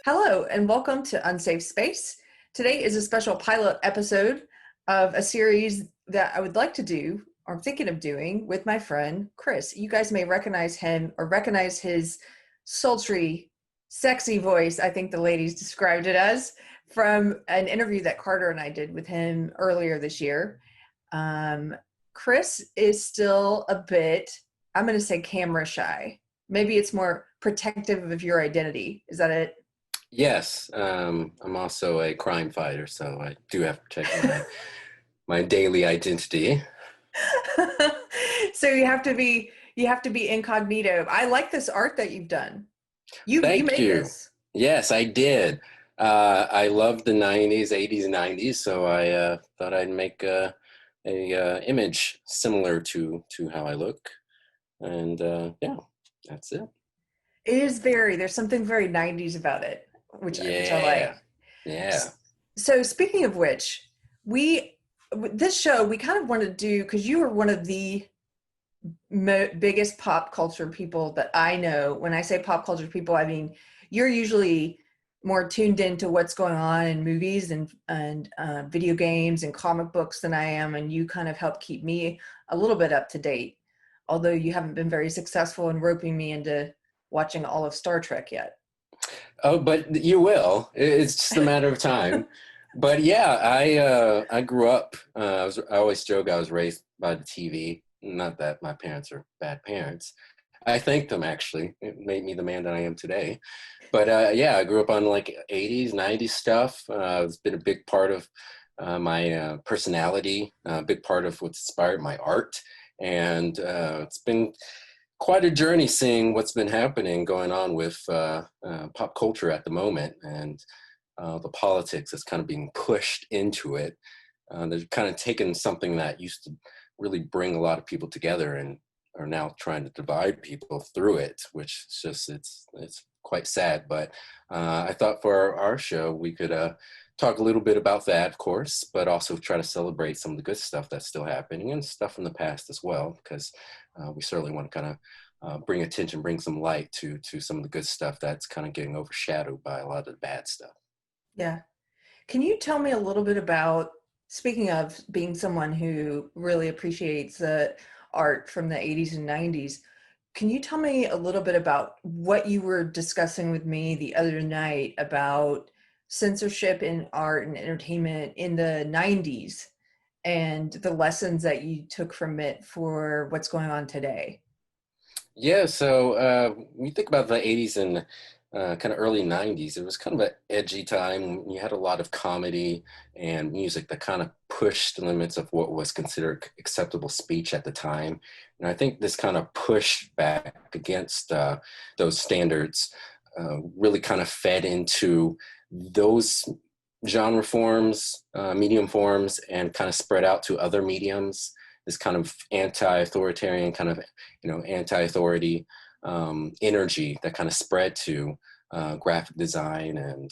Hello, and welcome to Unsafe Space. Today is a special pilot episode of a series that I would like to do, or I'm thinking of doing, with my friend Chris. You guys may recognize him or recognize his sultry, sexy voice, I think the ladies described it as, from an interview that Carter and I did with him earlier this year. Chris is still a bit, I'm going to say camera shy. Maybe it's more protective of your identity. Is that it? Yes, I'm also a crime fighter, so I do have to protect my daily identity. So you have to be incognito. I like this art that you've done. You Thank made you. this. Yes, I did. I love the '90s, '80s, '90s, so I thought I'd make a image similar to how I look, and yeah, that's it. It is there's something very 90s about it, which I like. Yeah, yeah. So speaking of which, we this show we kind of want to do because you are one of the biggest pop culture people that I know. When I say pop culture people, I mean you're usually more tuned into what's going on in movies and video games and comic books than I am, and you kind of help keep me a little bit up to date. Although you haven't been very successful in roping me into watching all of Star Trek yet. Oh, but you will. It's just a matter of time. But yeah, I grew up. I always joke I was raised by the TV. Not that my parents are bad parents. I thank them actually. It made me the man that I am today. But yeah, I grew up on like '80s, '90s stuff. It's been a big part of my personality. A big part of what's inspired my art, and it's been quite a journey seeing what's been happening going on with pop culture at the moment and the politics that's kind of being pushed into it. They're kind of taken something that used to really bring a lot of people together and are now trying to divide people through it, which is just it's quite sad. But I thought for our show we could talk a little bit about that, of course, but also try to celebrate some of the good stuff that's still happening and stuff from the past as well, because we certainly want to kind of bring attention, bring some light to some of the good stuff that's kind of getting overshadowed by a lot of the bad stuff. Yeah. Can you tell me a little bit about, speaking of being someone who really appreciates the art from the 80s and 90s, can you tell me a little bit about what you were discussing with me the other night about censorship in art and entertainment in the 90s and the lessons that you took from it for what's going on today? Yeah, so when you think about the '80s and kind of early '90s, it was kind of an edgy time. You had a lot of comedy and music that kind of pushed the limits of what was considered acceptable speech at the time. And I think this kind of push back against those standards really kind of fed into those genre forms, medium forms, and kind of spread out to other mediums. This kind of anti-authoritarian, kind of anti-authority energy that kind of spread to graphic design and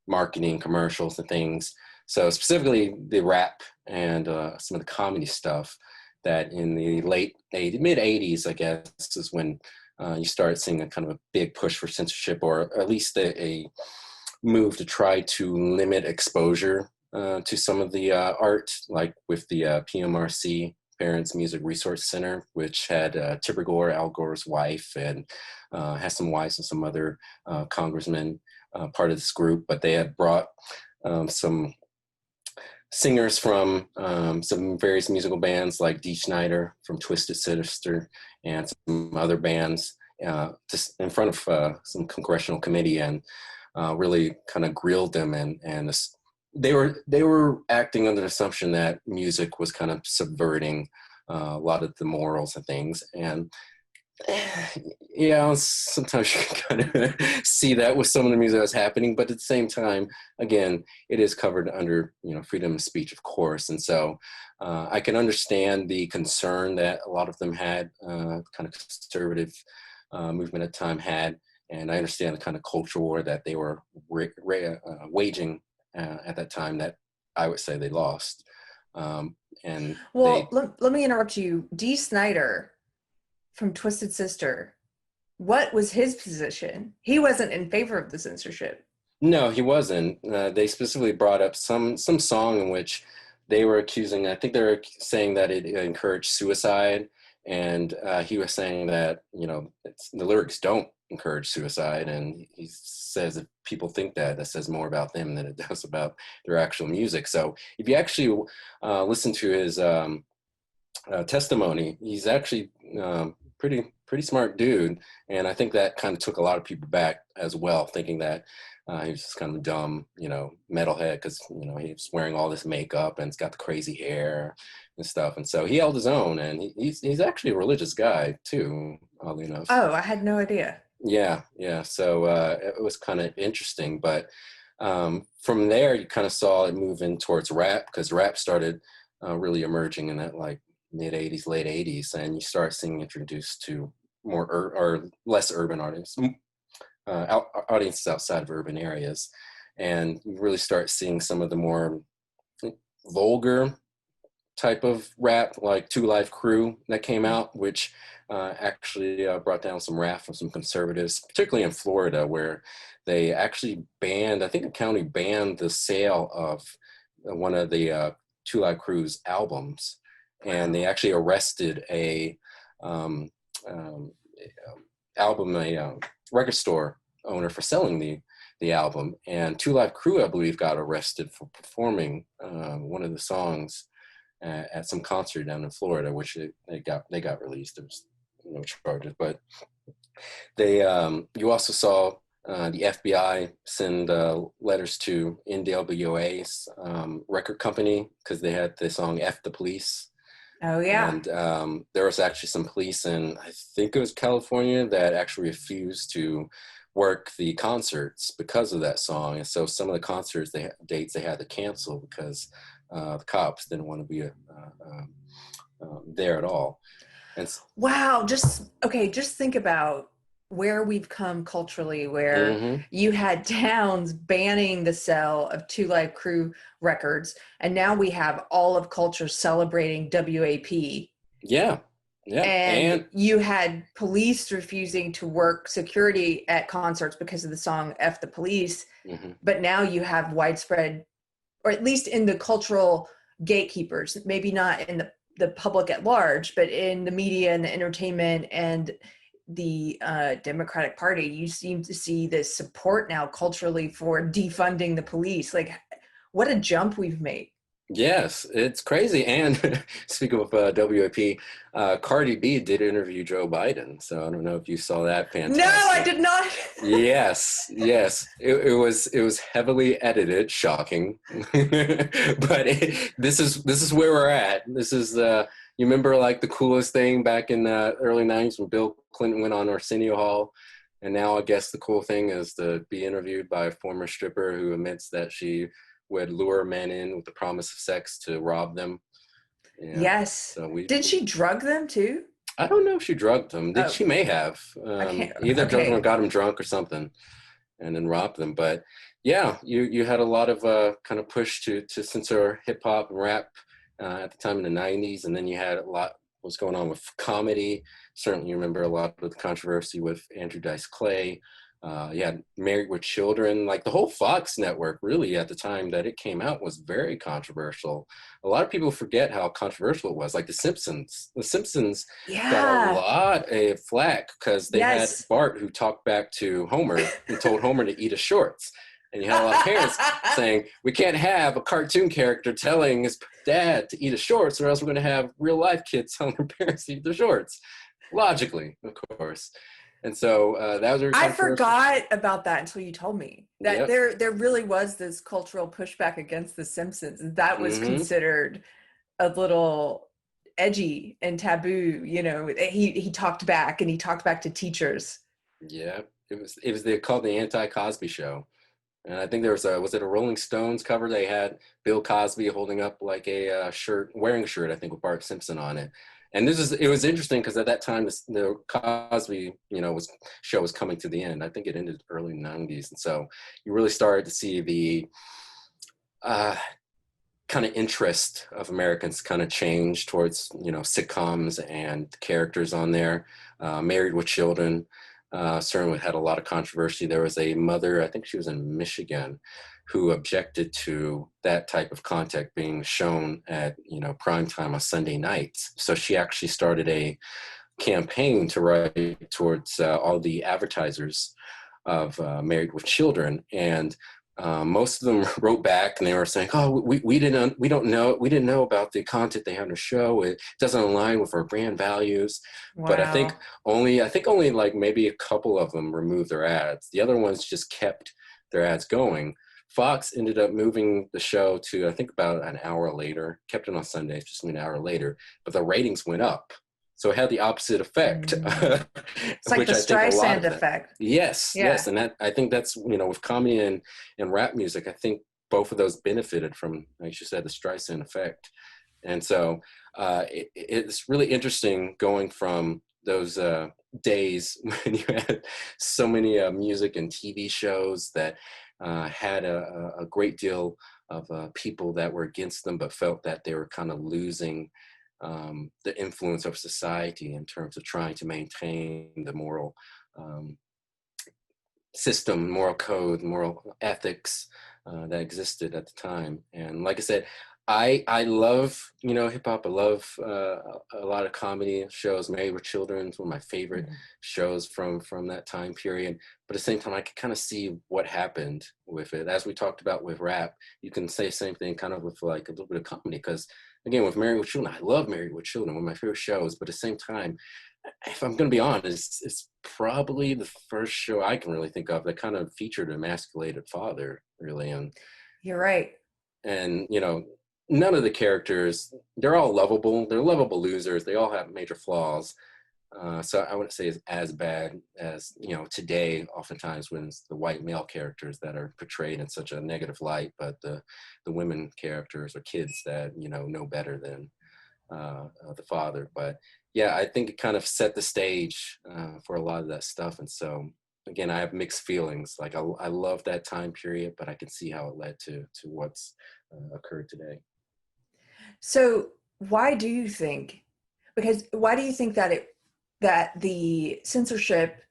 marketing, commercials, and things. So specifically, the rap and some of the comedy stuff that in the mid '80s, I guess, is when you start seeing a kind of a big push for censorship, or at least a move to try to limit exposure to some of the art, like with the PMRC, Parents Music Resource Center, which had Tipper Gore, Al Gore's wife, and has some wives and some other congressmen part of this group. But they had brought some singers from some various musical bands like Dee Snider from Twisted Sister and some other bands just in front of some congressional committee and really kind of grilled them and they were acting under the assumption that music was kind of subverting a lot of the morals and things. And yeah, sometimes you can kind of see that with some of the music that's happening, but at the same time, again, it is covered under freedom of speech, of course. And so I can understand the concern that a lot of them had, kind of conservative movement at the time had, and I understand the kind of culture war that they were waging at that time that I would say they lost. And Well, they, let me interrupt you. Dee Snider from Twisted Sister. What was his position? He wasn't in favor of the censorship. No, he wasn't. They specifically brought up some song in which they were accusing. I think they were saying that it encouraged suicide, and he was saying that the lyrics don't encourage suicide, and he says if people think that, that says more about them than it does about their actual music. So if you actually listen to his testimony, he's actually pretty smart dude, and I think that kind of took a lot of people back as well, thinking that he was just kind of a dumb, metalhead because he's wearing all this makeup and he's got the crazy hair and stuff, and so he held his own, and he's actually a religious guy too, oddly enough. Oh, I had no idea. Yeah, yeah. So it was kind of interesting, but from there you kind of saw it move in towards rap because rap started really emerging in that like mid 80s, late 80s, and you start seeing introduced to more or less urban artists, audiences outside of urban areas. And you really start seeing some of the more vulgar type of rap, like Two Live Crew that came out, which actually brought down some wrath from some conservatives, particularly in Florida, where they actually banned, I think a county banned the sale of one of the Two Live Crew's albums. And they actually arrested a record store owner for selling the album. And Two Live Crew, I believe, got arrested for performing one of the songs at some concert down in Florida, which they got released. There was no charges, but they you also saw the FBI send letters to NWA's record company because they had the song "F the Police." Oh, yeah. And there was actually some police in, I think it was California, that actually refused to work the concerts because of that song. And so some of the concerts, dates they had to cancel because the cops didn't want to be there at all. And wow. Just think about where we've come culturally, where mm-hmm. you had towns banning the sale of Two Live Crew records, and now we have all of culture celebrating WAP. Yeah. And you had police refusing to work security at concerts because of the song F the Police. Mm-hmm. But now you have widespread, or at least in the cultural gatekeepers, maybe not in the public at large, but in the media and the entertainment and the Democratic Party, you seem to see this support now culturally for defunding the police. Like, what a jump we've made. Yes, it's crazy. And speaking of WAP, Cardi B did interview Joe Biden. So I don't know if you saw that. Fantastic. No, I did not. Yes. It was heavily edited, shocking. But this is where we're at. This is you remember like the coolest thing back in the early 90s when Bill Clinton went on Arsenio Hall. And now I guess the cool thing is to be interviewed by a former stripper who admits that she would lure men in with the promise of sex to rob them. Yeah. Yes. So did she drug them too? I don't know if she drugged them. She may have. Either drugged them or got them drunk or something, and then robbed them. But yeah, you had a lot of kind of push to censor hip hop and rap at the time in the 90s, and then you had a lot was going on with comedy. Certainly, you remember a lot of the controversy with Andrew Dice Clay. You had Married with Children, like the whole Fox network really at the time that it came out was very controversial. A lot of people forget how controversial it was, like The Simpsons. The Simpsons got a lot of flack because they had Bart who talked back to Homer and told Homer to eat his shorts. And you had a lot of parents saying, we can't have a cartoon character telling his dad to eat his shorts or else we're going to have real life kids telling their parents to eat their shorts. Logically, of course. And so that was I forgot about that until you told me that there really was this cultural pushback against The Simpsons. That was considered a little edgy and taboo. You know, he talked back and he talked back to teachers. Yeah, it was called the Anti-Cosby Show. And I think there was was it a Rolling Stones cover? They had Bill Cosby holding up like a shirt, wearing a shirt, I think, with Bart Simpson on it. And it was interesting because at that time the Cosby, show was coming to the end. I think it ended early 90s. And so you really started to see the kind of interest of Americans kind of change towards, sitcoms and characters on there, Married with Children. certainly had a lot of controversy. There was a mother, I think she was in Michigan, who objected to that type of content being shown at, prime time on Sunday nights. So she actually started a campaign to write towards all the advertisers of Married with Children, and most of them wrote back and they were saying, "Oh, we didn't know about the content they had on the show. It doesn't align with our brand values." But Wow. I think only like maybe a couple of them removed their ads. The other ones just kept their ads going. Fox ended up moving the show to, I think, about an hour later. Kept it on Sundays, just an hour later, but the ratings went up. So it had the opposite effect, Mm. It's like the which I think a lot Streisand of that. effect. Yes, Yeah. and that I think that's with comedy and rap music. I think both of those benefited from, like you said, the Streisand effect, and so it's really interesting going from those days when you had so many music and TV shows that had a great deal of people that were against them, but felt that they were kind of losing the influence of society in terms of trying to maintain the moral um, system, moral code, moral ethics that existed at the time. And like I said, I love hip hop. I love a lot of comedy shows. Married with Children is one of my favorite Mhm. shows from that time period. But at the same time, I could kind of see what happened with it. As we talked about with rap, you can say the same thing kind of with like a little bit of comedy. Because again, with Married with Children, I love Married with Children, one of my favorite shows. But at the same time, if I'm going to be honest, it's probably the first show I can really think of that kind of featured an emasculated father, really. You're right. And none of the characters, they're all lovable. They're lovable losers. They all have major flaws. So I wouldn't say it's as bad as, today, oftentimes when it's the white male characters that are portrayed in such a negative light, but the women characters or kids that, know better than the father. But yeah, I think it kind of set the stage for a lot of that stuff. And so again, I have mixed feelings. Like I love that time period, but I can see how it led to what's occurred today. So why do you think, because why do you think that the censorship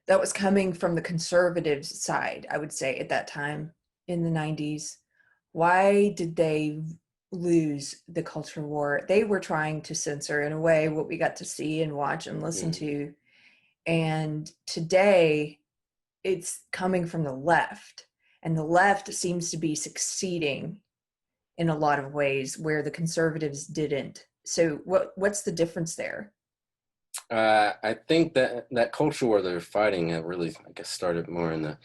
that was coming from the conservative side, I would say at that time in the 90s, why did they lose the culture war? They were trying to censor in a way what we got to see and watch and listen Mm. to. And today it's coming from the left. And the left seems to be succeeding in a lot of ways where the conservatives didn't. So what's the difference there? I think that culture war they're fighting really, I guess, started more in the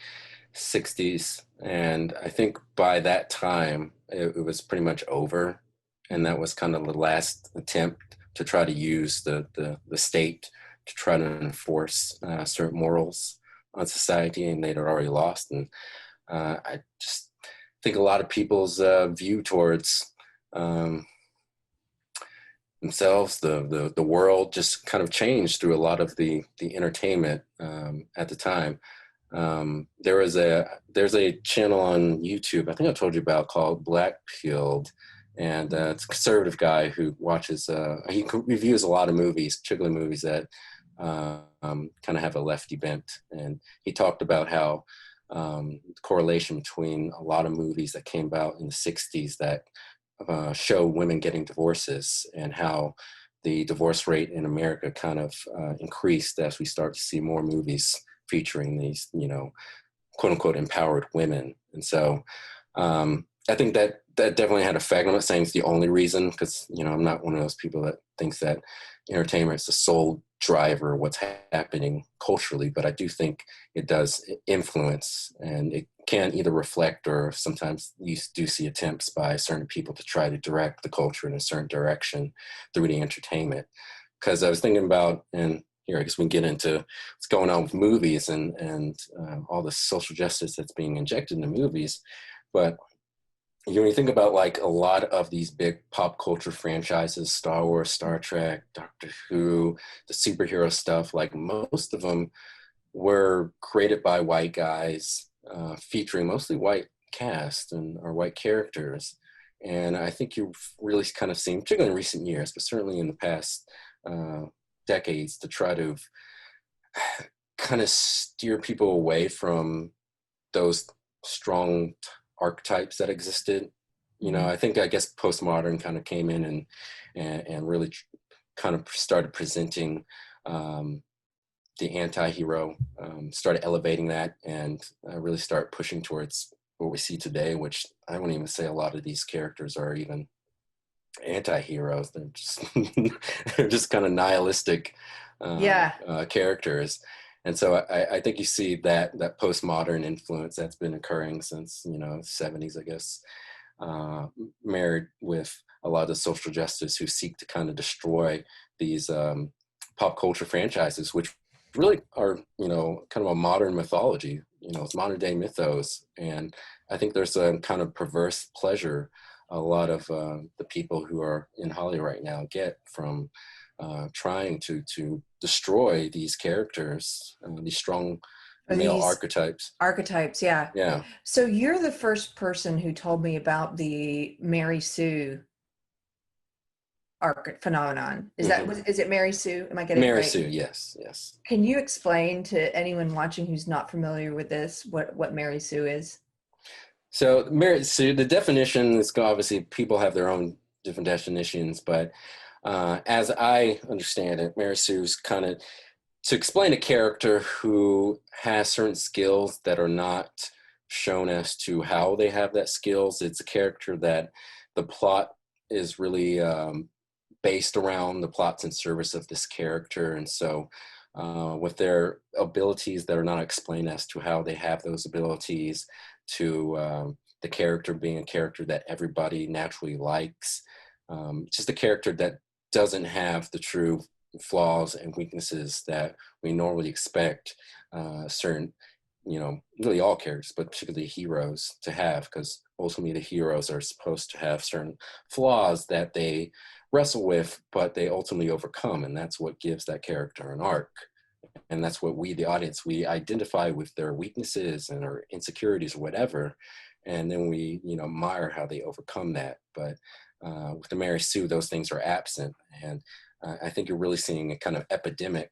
60s. And I think by that time, it was pretty much over. And that was kind of the last attempt to try to use the state to try to enforce certain morals on society. And they'd already lost. And I just think a lot of people's view towards um, themselves, the world, just kind of changed through a lot of the entertainment at the time. There's a channel on YouTube I think I told you about called Black Pilled, and it's a conservative guy who watches. He reviews a lot of movies, particularly movies that kind of have a lefty bent, and he talked about how the correlation between a lot of movies that came about in the '60s that show women getting divorces and how the divorce rate in America kind of increased as we start to see more movies featuring these, quote unquote, empowered women. And so I think that definitely had effect. I'm not saying it's the only reason because, I'm not one of those people that thinks that entertainment is the sole driver of what's happening culturally, but I do think it does influence, and it can either reflect or sometimes you do see attempts by certain people to try to direct the culture in a certain direction through the entertainment. Because I was thinking about, and here I guess we can get into what's going on with movies and all the social justice that's being injected into movies, but when you think about like a lot of these big pop culture franchises, Star Wars, Star Trek, Doctor Who, the superhero stuff, like most of them were created by white guys, featuring mostly white cast and or white characters. And I think you've really kind of seen, particularly in recent years, but certainly in the past decades, to try to kind of steer people away from those strong archetypes that existed. You know, Mhm. I guess postmodern kind of came in and really kind of started presenting the anti-hero, started elevating that, and really start pushing towards what we see today, which I wouldn't even say a lot of these characters are even anti-heroes. They're just they're just kind of nihilistic Yeah. characters. And so I think you see that postmodern influence that's been occurring since, you know, 70s, I guess, uh, married with a lot of social justice who seek to kind of destroy these pop culture franchises, which really are, you know, kind of a modern mythology. You know, it's modern day mythos. And I think there's a kind of perverse pleasure a lot of the people who are in Hollywood right now get from trying to destroy these characters, these strong Or male these archetypes. archetypes, yeah. Yeah. So you're the first person who told me about the Mary Sue phenomenon. Hmm. Is it Mary Sue? Am I getting it Mary right? Sue, yes, yes. Can you explain to anyone watching who's not familiar with this what Mary Sue is? So, Mary Sue, the definition is obviously people have their own different definitions, but as I understand it, Mary Sue's kind of to explain a character who has certain skills that are not shown as to how they have that skills. It's a character that the plot is really based around the plots and service of this character. And so with their abilities that are not explained as to how they have those abilities, to the character being a character that everybody naturally likes, just a character that doesn't have the true flaws and weaknesses that we normally expect certain, you know, really all characters, but particularly heroes to have, because ultimately the heroes are supposed to have certain flaws that they wrestle with, but they ultimately overcome. And that's what gives that character an arc. And that's what we, the audience, we identify with their weaknesses and our insecurities or whatever. And then we, you know, admire how they overcome that. But with the Mary Sue, those things are absent. And I think you're really seeing a kind of epidemic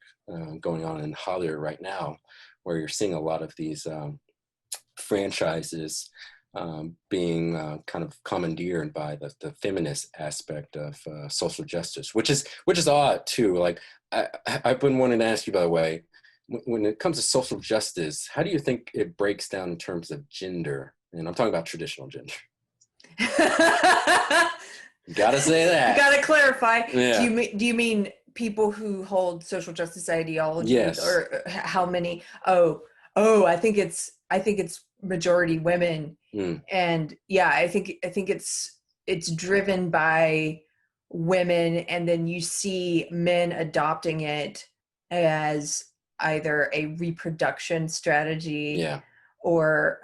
going on in Hollywood right now, where you're seeing a lot of these franchises being kind of commandeered by the feminist aspect of social justice, which is odd too. Like I've been wanting to ask you, by the way, when it comes to social justice, how do you think it breaks down in terms of gender? And I'm talking about traditional gender. Gotta say You that. gotta clarify. Yeah. Do you mean people who hold social justice ideologies, Yes. or how many? I think it's majority women, Mm. and yeah, I think it's driven by women, and then you see men adopting it as either a reproduction strategy, Yeah. or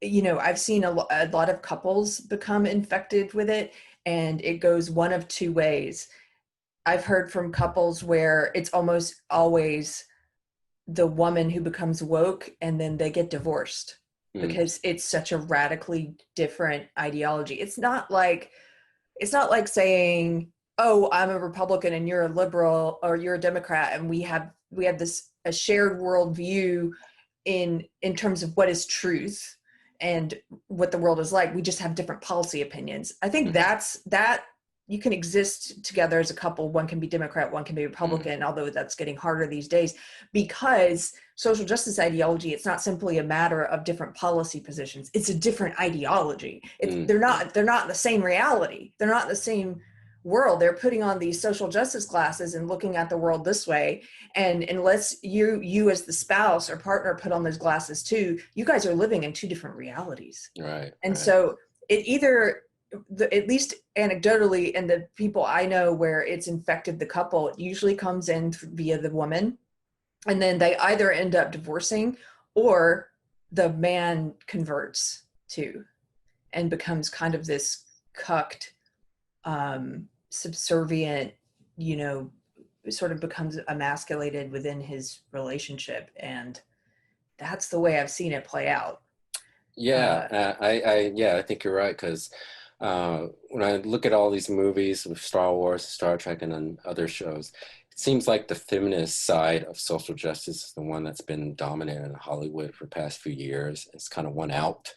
you know, I've seen a lot of couples become infected with it, and it goes one of two ways. I've heard from couples where it's almost always the woman who becomes woke, and then they get divorced Mm. because it's such a radically different ideology. It's not like saying, oh, I'm a Republican and you're a liberal, or you're a Democrat, and we have this a shared worldview in terms of what is truth and what the world is like. We just have different policy opinions. I think Mm-hmm. that you can exist together as a couple. One can be Democrat, one can be Mm. Republican, although that's getting harder these days, because social justice ideology, it's not simply a matter of different policy positions. It's a different ideology. Mm. They're not in the same reality. They're not in the same world. They're putting on these social justice glasses and looking at the world this way, and unless you as the spouse or partner put on those glasses too, you guys are living in two different realities. Right. And Right. so it either, at least anecdotally, and the people I know where it's infected the couple, it usually comes in via the woman, and then they either end up divorcing, or the man converts too and becomes kind of this cucked, subservient, you know, sort of becomes emasculated within his relationship. And that's the way I've seen it play out. Yeah, uh, yeah, I think you're right, because when I look at all these movies with Star Wars, Star Trek, and then other shows, seems like the feminist side of social justice is the one that's been dominant in Hollywood for the past few years. It's kind of won out,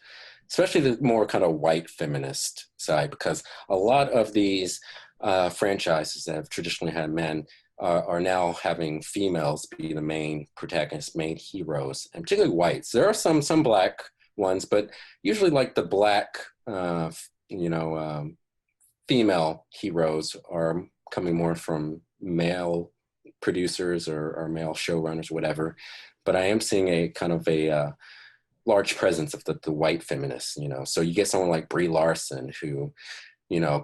especially the more kind of white feminist side, because a lot of these franchises that have traditionally had men are now having females be the main protagonists, main heroes, and particularly whites. There are some black ones, but usually like the black, female heroes are coming more from male producers or male showrunners, whatever. But I am seeing a kind of a large presence of the white feminists, So you get someone like Brie Larson who,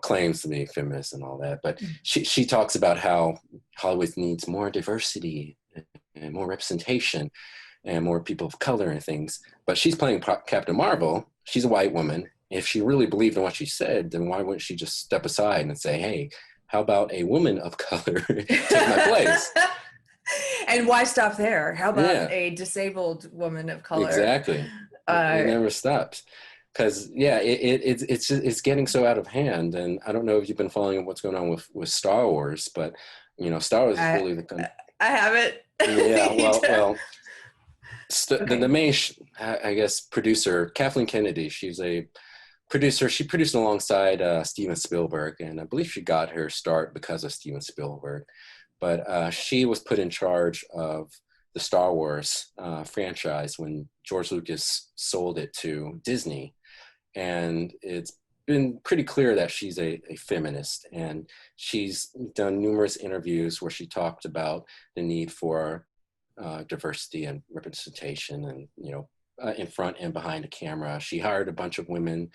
claims to be feminist and all that, but she talks about how Hollywood needs more diversity and more representation and more people of color and things. But she's playing Captain Marvel. She's a white woman. If she really believed in what she said, then why wouldn't she just step aside and say, hey, how about a woman of color take my place? And why stop there? How about a disabled woman of color? Exactly. It never stops. Because it's getting so out of hand, and I don't know if you've been following what's going on with Star Wars, but Star Wars is really the. I haven't. Yeah, the main, I guess, producer, Kathleen Kennedy. She's a producer. She produced alongside Steven Spielberg, and I believe she got her start because of Steven Spielberg. But she was put in charge of the Star Wars franchise when George Lucas sold it to Disney. And it's been pretty clear that she's a feminist. And she's done numerous interviews where she talked about the need for diversity and representation and, in front and behind the camera. She hired a bunch of women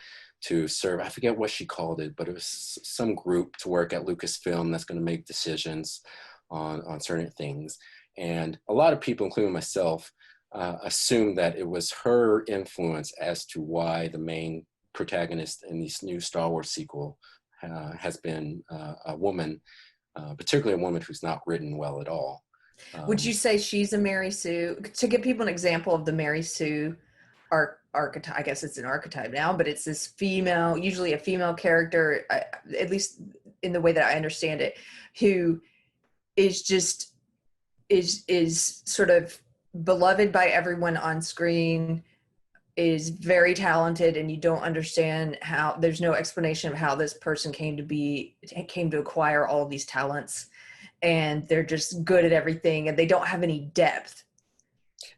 to serve, I forget what she called it, but it was some group to work at Lucasfilm that's going to make decisions on certain things. And a lot of people, including myself, assumed that it was her influence as to why the main protagonist in this new Star Wars sequel has been a woman, particularly a woman who's not written well at all. Would you say she's a Mary Sue? To give people an example of the Mary Sue archetype, I guess it's an archetype now, but it's this female, usually a female character, at least in the way that I understand it, who is sort of beloved by everyone on screen, is very talented, and you don't understand how, there's no explanation of how this person came to acquire all of these talents, and they're just good at everything and they don't have any depth.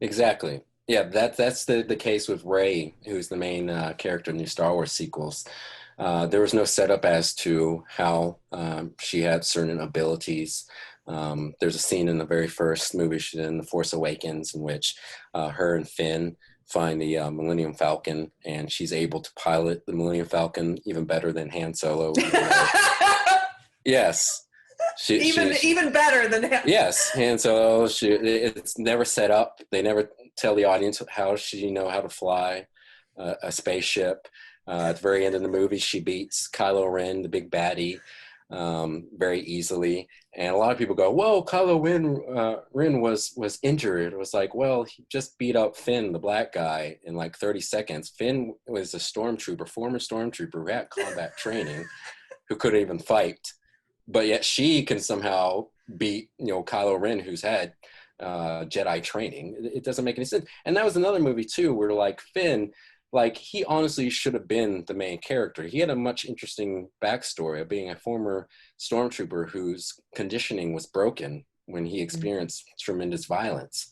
Exactly. Yeah, that's the case with Rey, who's the main character in the Star Wars sequels. There was no setup as to how she had certain abilities. There's a scene in the very first movie she did in The Force Awakens in which her and Finn find the Millennium Falcon, and she's able to pilot the Millennium Falcon even better than Han Solo. Yes. Even better than Han. Yes, Han Solo. It's never set up. They never tell the audience how she know how to fly a spaceship. At the very end of the movie, she beats Kylo Ren, the big baddie, very easily. And a lot of people go, whoa, Kylo Ren was injured. It was like, well, he just beat up Finn, the black guy, in like 30 seconds. Finn was a stormtrooper, former stormtrooper who had combat training, who couldn't even fight. But yet she can somehow beat, Kylo Ren, who's had Jedi training. It doesn't make any sense. And that was another movie too, where like Finn, like he honestly should have been the main character. He had a much interesting backstory of being a former stormtrooper whose conditioning was broken when he experienced tremendous violence.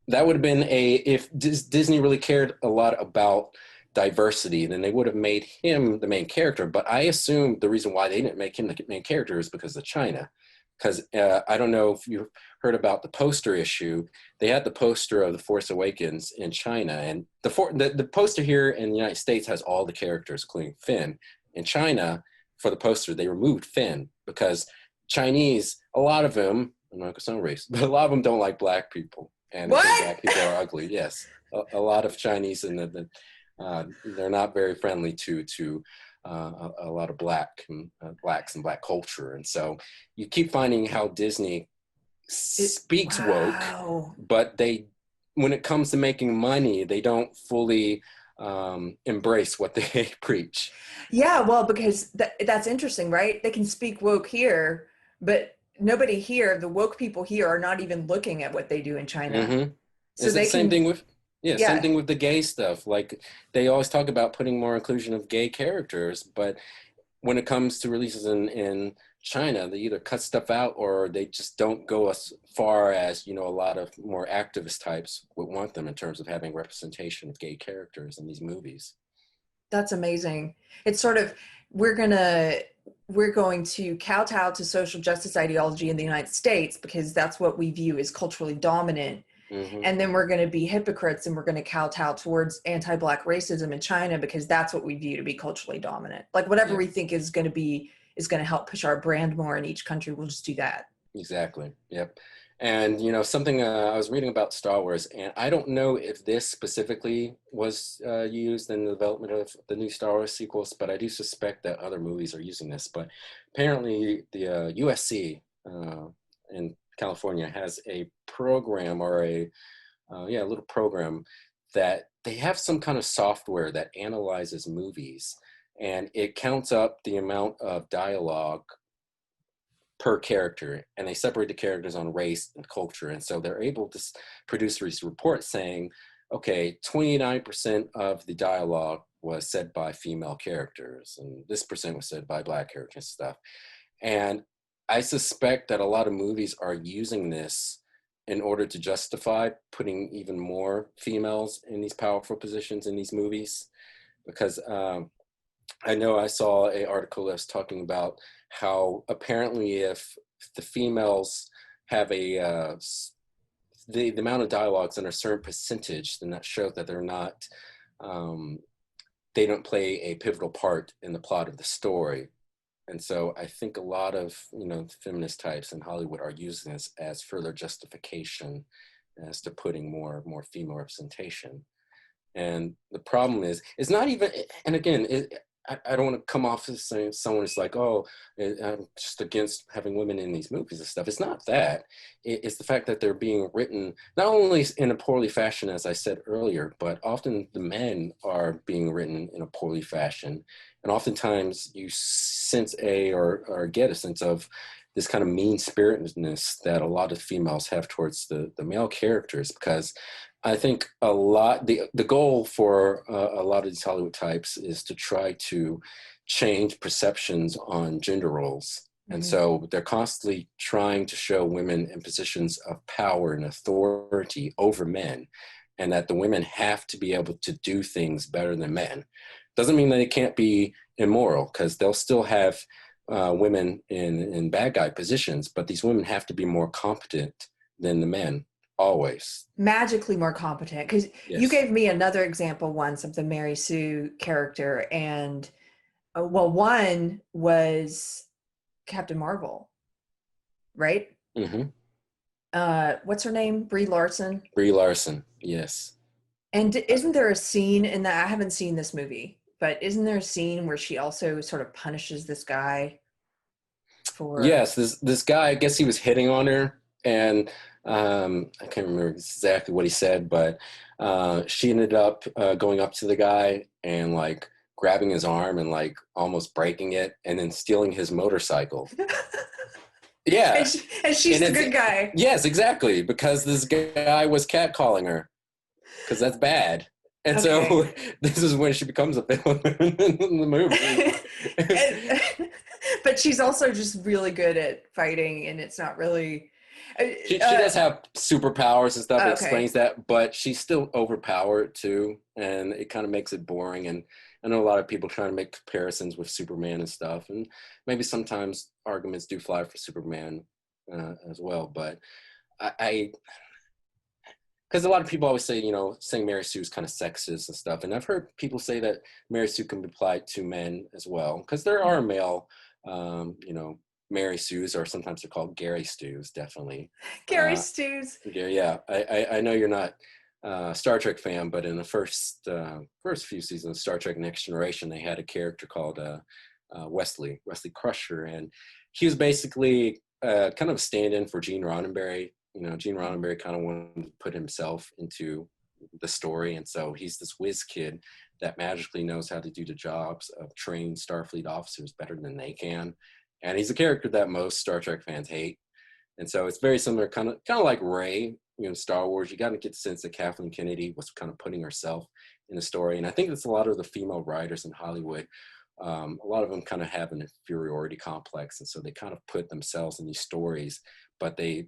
That would have been if Disney really cared a lot about diversity, then they would have made him the main character. But I assume the reason why they didn't make him the main character is because of China. Because I don't know if you've heard about the poster issue. They had the poster of The Force Awakens in China, and the poster here in the United States has all the characters, including Finn. In China, for the poster, they removed Finn because Chinese, a lot of them, I'm not going to sound racist, but a lot of them don't like black people. And they think black people are ugly. Yes, a lot of Chinese, and they're not very friendly to a lot of blacks and black culture. And so you keep finding how Disney speaks woke, but when it comes to making money, they don't fully embrace what they preach. Yeah, well, because that's interesting, right? They can speak woke here, but nobody here, the woke people here, are not even looking at what they do in China. Mm-hmm. So Is it they the same can, thing with, yeah, same yeah, thing with the gay stuff. Like they always talk about putting more inclusion of gay characters, but when it comes to releases in China, they either cut stuff out or they just don't go as far as, a lot of more activist types would want them in terms of having representation of gay characters in these movies. that's amazing. It's sort of, we're gonna we're going to kowtow to social justice ideology in the United States because that's what we view as culturally dominant. Hmm. And then we're going to be hypocrites and we're going to kowtow towards anti-black racism in China because that's what we view to be culturally dominant. Like whatever Yeah, we think is going to help push our brand more in each country, we'll just do that. exactly. Yep. And something I was reading about Star Wars, and I don't know if this specifically was used in the development of the new Star Wars sequels, but I do suspect that other movies are using this. But apparently, the USC in California has a program or a little program that they have some kind of software that analyzes movies, and it counts up the amount of dialogue per character, and they separate the characters on race and culture. And so they're able to produce these reports saying, okay, 29% of the dialogue was said by female characters, and this percent was said by black characters and stuff. And I suspect that a lot of movies are using this in order to justify putting even more females in these powerful positions in these movies. Because I know I saw an article that's talking about how apparently if the females have the amount of dialogues in a certain percentage, then that shows that they're not um, they don't play a pivotal part in the plot of the story. And so I think a lot of feminist types in Hollywood are using this as further justification as to putting more female representation. And the problem is, it's not even, and again, I don't want to come off as saying someone is like, oh, I'm just against having women in these movies and stuff. It's not that. It's the fact that they're being written not only in a poorly fashion, as I said earlier, but often the men are being written in a poorly fashion. And oftentimes you sense or get a sense of this kind of mean-spiritedness that a lot of females have towards the male characters, because I think the goal for a lot of these Hollywood types is to try to change perceptions on gender roles. And Mhm. so they're constantly trying to show women in positions of power and authority over men, and that the women have to be able to do things better than men. Doesn't mean that it can't be immoral, because they'll still have women in bad guy positions, but these women have to be more competent than the men, always. Magically more competent, because you Yes. gave me another example once of the Mary Sue character, and well, one was Captain Marvel, right? Mm-hmm. What's her name? Brie Larson. Brie Larson. Yes. And isn't there a scene in that? I haven't seen this movie, but isn't there a scene where she also sort of punishes this guy for? Yes. This guy, I guess he was hitting on her, and I can't remember exactly what he said, but she ended up going up to the guy and like grabbing his arm and like almost breaking it, and then stealing his motorcycle. Yeah, And she's and the it's good guy. yes, exactly, because this guy was catcalling her, because that's bad. And Okay. so this is when she becomes a villain in the movie. And, but she's also just really good at fighting, and it's not really. She does have superpowers and stuff. It Okay. explains that, but she's still overpowered too, and it kind of makes it boring. And I know a lot of people trying to make comparisons with Superman and stuff, and maybe sometimes arguments do fly for Superman as well. But I because a lot of people always say, saying Mary Sue is kind of sexist and stuff. And I've heard people say that Mary Sue can be applied to men as well, because there are male, Mary Sues, or sometimes they're called Gary Stews, definitely. Gary Stews. Yeah, I know you're not a Star Trek fan, but in the first few seasons of Star Trek Next Generation, they had a character called Wesley Crusher, and he was basically kind of a stand-in for Gene Roddenberry. Gene Roddenberry kind of wanted to put himself into the story, and so he's this whiz kid that magically knows how to do the jobs of trained Starfleet officers better than they can. And he's a character that most Star Trek fans hate, And so it's very similar, kind of like Rey, Star Wars. You got to get the sense that Kathleen Kennedy was kind of putting herself in the story. And I think it's a lot of the female writers in Hollywood. A lot of them kind of have an inferiority complex. And so they kind of put themselves in these stories, but they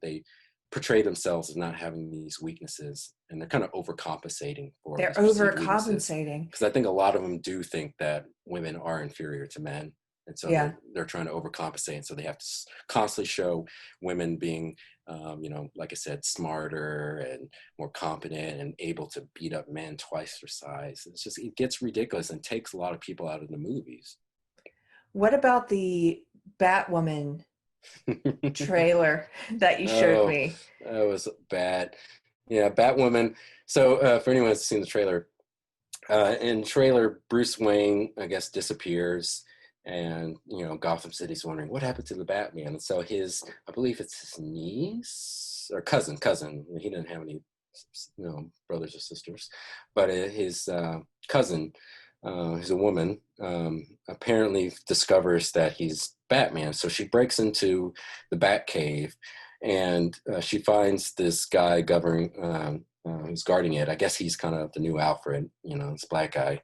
portray themselves as not having these weaknesses, and they're kind of overcompensating for They're these perceived weaknesses. overcompensating. Because I think a lot of them do think that women are inferior to men, and so Yeah. they're trying to overcompensate. And so they have to constantly show women being, like I said, smarter and more competent and able to beat up men twice their size. It gets ridiculous and takes a lot of people out of the movies. What about the Batwoman trailer that you showed me? That was bad. Yeah, Batwoman. So for anyone who's seen the trailer, in trailer, Bruce Wayne, I guess, disappears, and Gotham City's wondering what happened to the Batman. And so I believe it's his niece or cousin. He didn't have any, brothers or sisters, but his cousin, who's a woman, apparently discovers that he's Batman. So she breaks into the Batcave, and she finds this guy who's guarding it. I guess he's kind of the new Alfred, this black guy.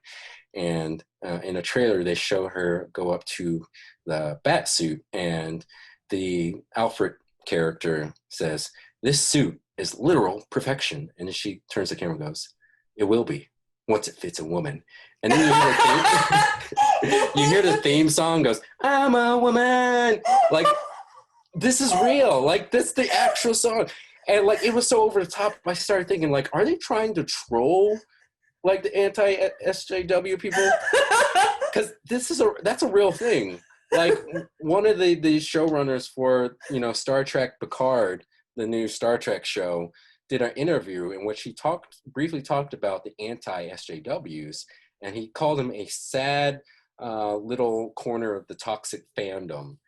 And in a trailer, they show her go up to the bat suit, and the Alfred character says, "This suit is literal perfection." And then she turns to the camera and goes, "It will be once it fits a woman." And then you hear the theme song goes, "I'm a woman." Like, this is real. Like, that's the actual song. And like, it was so over the top. I started thinking, like, are they trying to troll like the anti-SJW people? Because that's a real thing. Like, one of the showrunners for Star Trek Picard, the new Star Trek show, did an interview in which he briefly talked about the anti-SJWs, and he called them a sad little corner of the toxic fandom,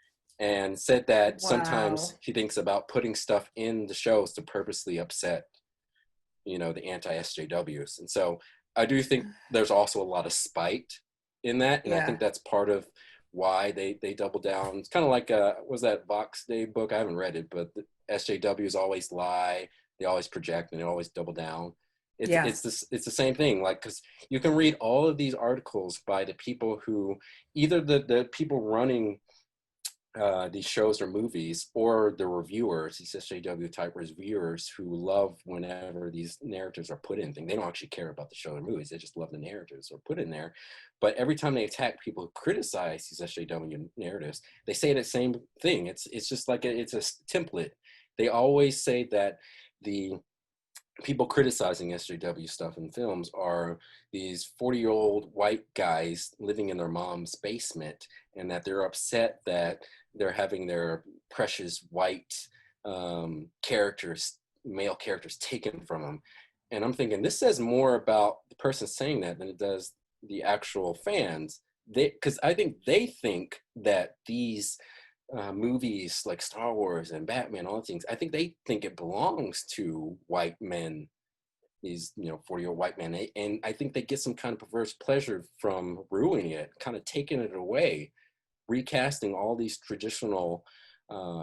and said that sometimes he thinks about putting stuff in the shows to purposely upset, the anti-SJWs. And so I do think there's also a lot of spite in that, and I think that's part of why they double down. It's kind of like was that Vox Day book? I haven't read it, but the SJWs always lie, they always project, and they always double down. It's the same thing. Like, because you can read all of these articles by the people who, either the people running these shows or movies, or the reviewers, these SJW type reviewers, who love whenever these narratives are put in. They don't actually care about the show or movies, they just love the narratives or put in there. But every time they attack people who criticize these SJW narratives, they say the same thing. It's just like it's a template. They always say that the people criticizing SJW stuff in films are these 40-year-old white guys living in their mom's basement, and that they're upset that they're having their precious white male characters taken from them. And I'm thinking, this says more about the person saying that than it does the actual fans. Because I think they think that these movies like Star Wars and Batman, all the things, I think they think it belongs to white men, these 40-year-old white men, and I think they get some kind of perverse pleasure from ruining it, kind of taking it away, recasting all these traditional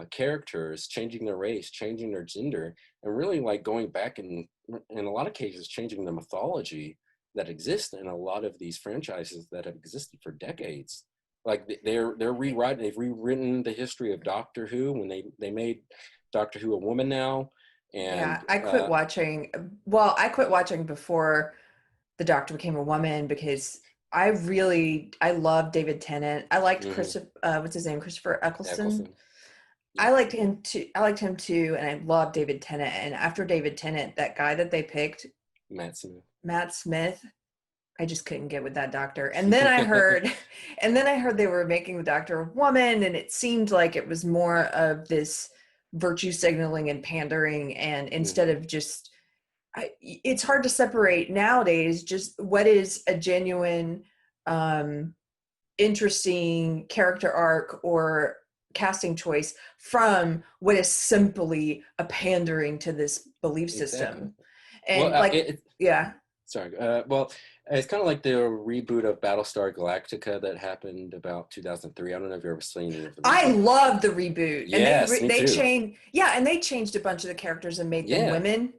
characters, changing their race, changing their gender, and really like going back and in a lot of cases changing the mythology that exists in a lot of these franchises that have existed for decades. Like, they've rewritten the history of Doctor Who when they made Doctor Who a woman now. And I quit watching. Well, I quit watching before the Doctor became a woman, because I love David Tennant. I liked Christopher, what's his name? Christopher Eccleston. Yeah. I liked him too, and I love David Tennant. And after David Tennant, that guy that they picked, Matt Smith, I just couldn't get with that Doctor. And then I heard they were making the Doctor a woman, and it seemed like it was more of this virtue signaling and pandering, and instead of just, it's hard to separate nowadays just what is a genuine interesting character arc or casting choice from what is simply a pandering to this belief system. And It's kind of like the reboot of Battlestar Galactica that happened about 2003. I don't know if you've ever seen any of the I reboot. love the reboot, and Yes, me they too. changed, yeah, and they changed a bunch of the characters and made them Yeah, women,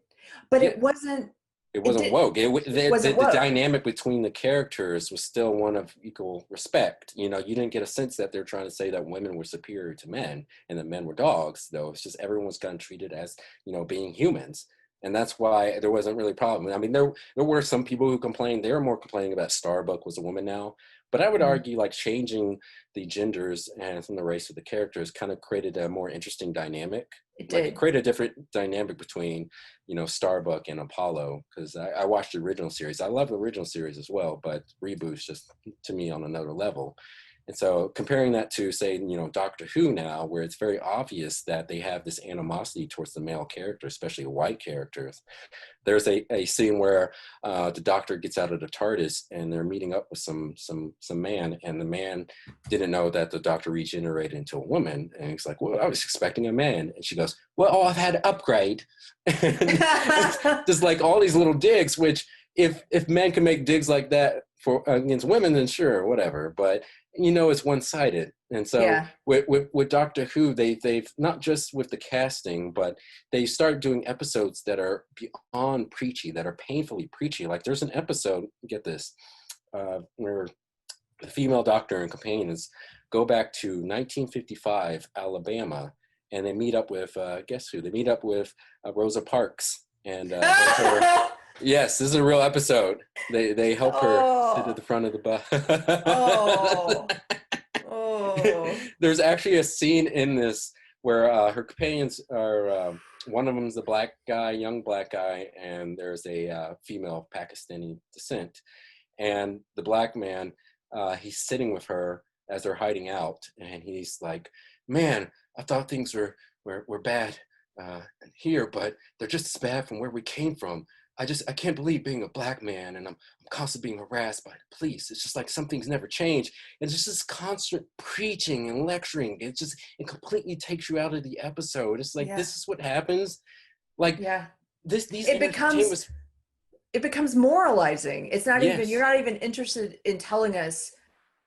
but yeah. it wasn't. It It wasn't did. woke. It wasn't The woke. dynamic between the characters was still one of equal respect. You know, you didn't get a sense that they're trying to say that women were superior to men and that men were dogs, though. It's just everyone was kind of treated as, you know, being humans. And that's why there wasn't really a problem. I mean, there were some people who complained. They were more complaining about Starbuck was a woman now. But I would Mhm. argue like changing the genders and from the race of the characters kind of created a more interesting dynamic. It Like it did. created a different dynamic between, you know, Starbuck and Apollo, because I watched the original series. I love the original series as well, but reboots just to me on another level. And so comparing that to say, you know, Doctor Who now, where it's very obvious that they have this animosity towards the male character, especially white characters. There's a scene where the doctor gets out of the TARDIS and they're meeting up with some man, and the man didn't know that the doctor regenerated into a woman, and he's like, "Well, I was expecting a man," and she goes, "Well, I've had an upgrade," and just like all these little digs. Which, if men can make digs like that for against women, then sure, whatever. But you know, it's one sided, and so Yeah. with Doctor Who, they've not just with the casting, but they start doing episodes that are beyond preachy, that are painfully preachy. Like there's an episode, get this, where the female doctor and companions go back to 1955 Alabama, and they meet up with guess who? They meet up with Rosa Parks and help her. Yes, this is a real episode. They help her sit at Oh. the front of the Oh. bus. Oh. There's actually a scene in this where her companions are one of them's a black guy, young black guy, and there's a female of Pakistani descent. And the black man, he's sitting with her as they're hiding out, and he's like, "Man, I thought things were bad here, but they're just as bad from where we came from. I can't believe being a black man, and I'm constantly being harassed by the police. It's just like something's never changed. It's just this constant preaching and lecturing. It completely takes you out of the episode. It's like Yeah. this is what happens. Like Yeah. these It becomes entertainments. it becomes moralizing. It's not even, you're Yes. not even interested in telling us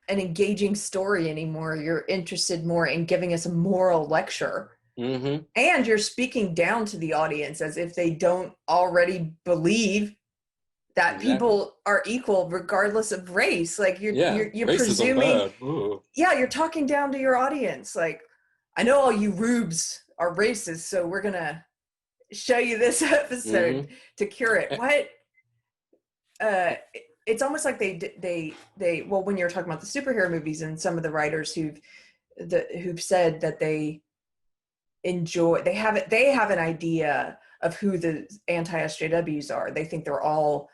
an engaging story anymore. You're interested more in giving us a moral lecture. Mm-hmm. And you're speaking down to the audience as if they don't already believe that Exactly. people are equal regardless of race. Like Yeah. you're Racism presuming, bad. Ooh. yeah, you're talking down to your audience. Like, I know all you rubes are racist, so we're gonna show you this episode Mm-hmm. to cure it. What? It's almost like they well, when you're talking about the superhero movies and some of the writers who've said that they have an idea of who the anti-SJWs are. They think they're all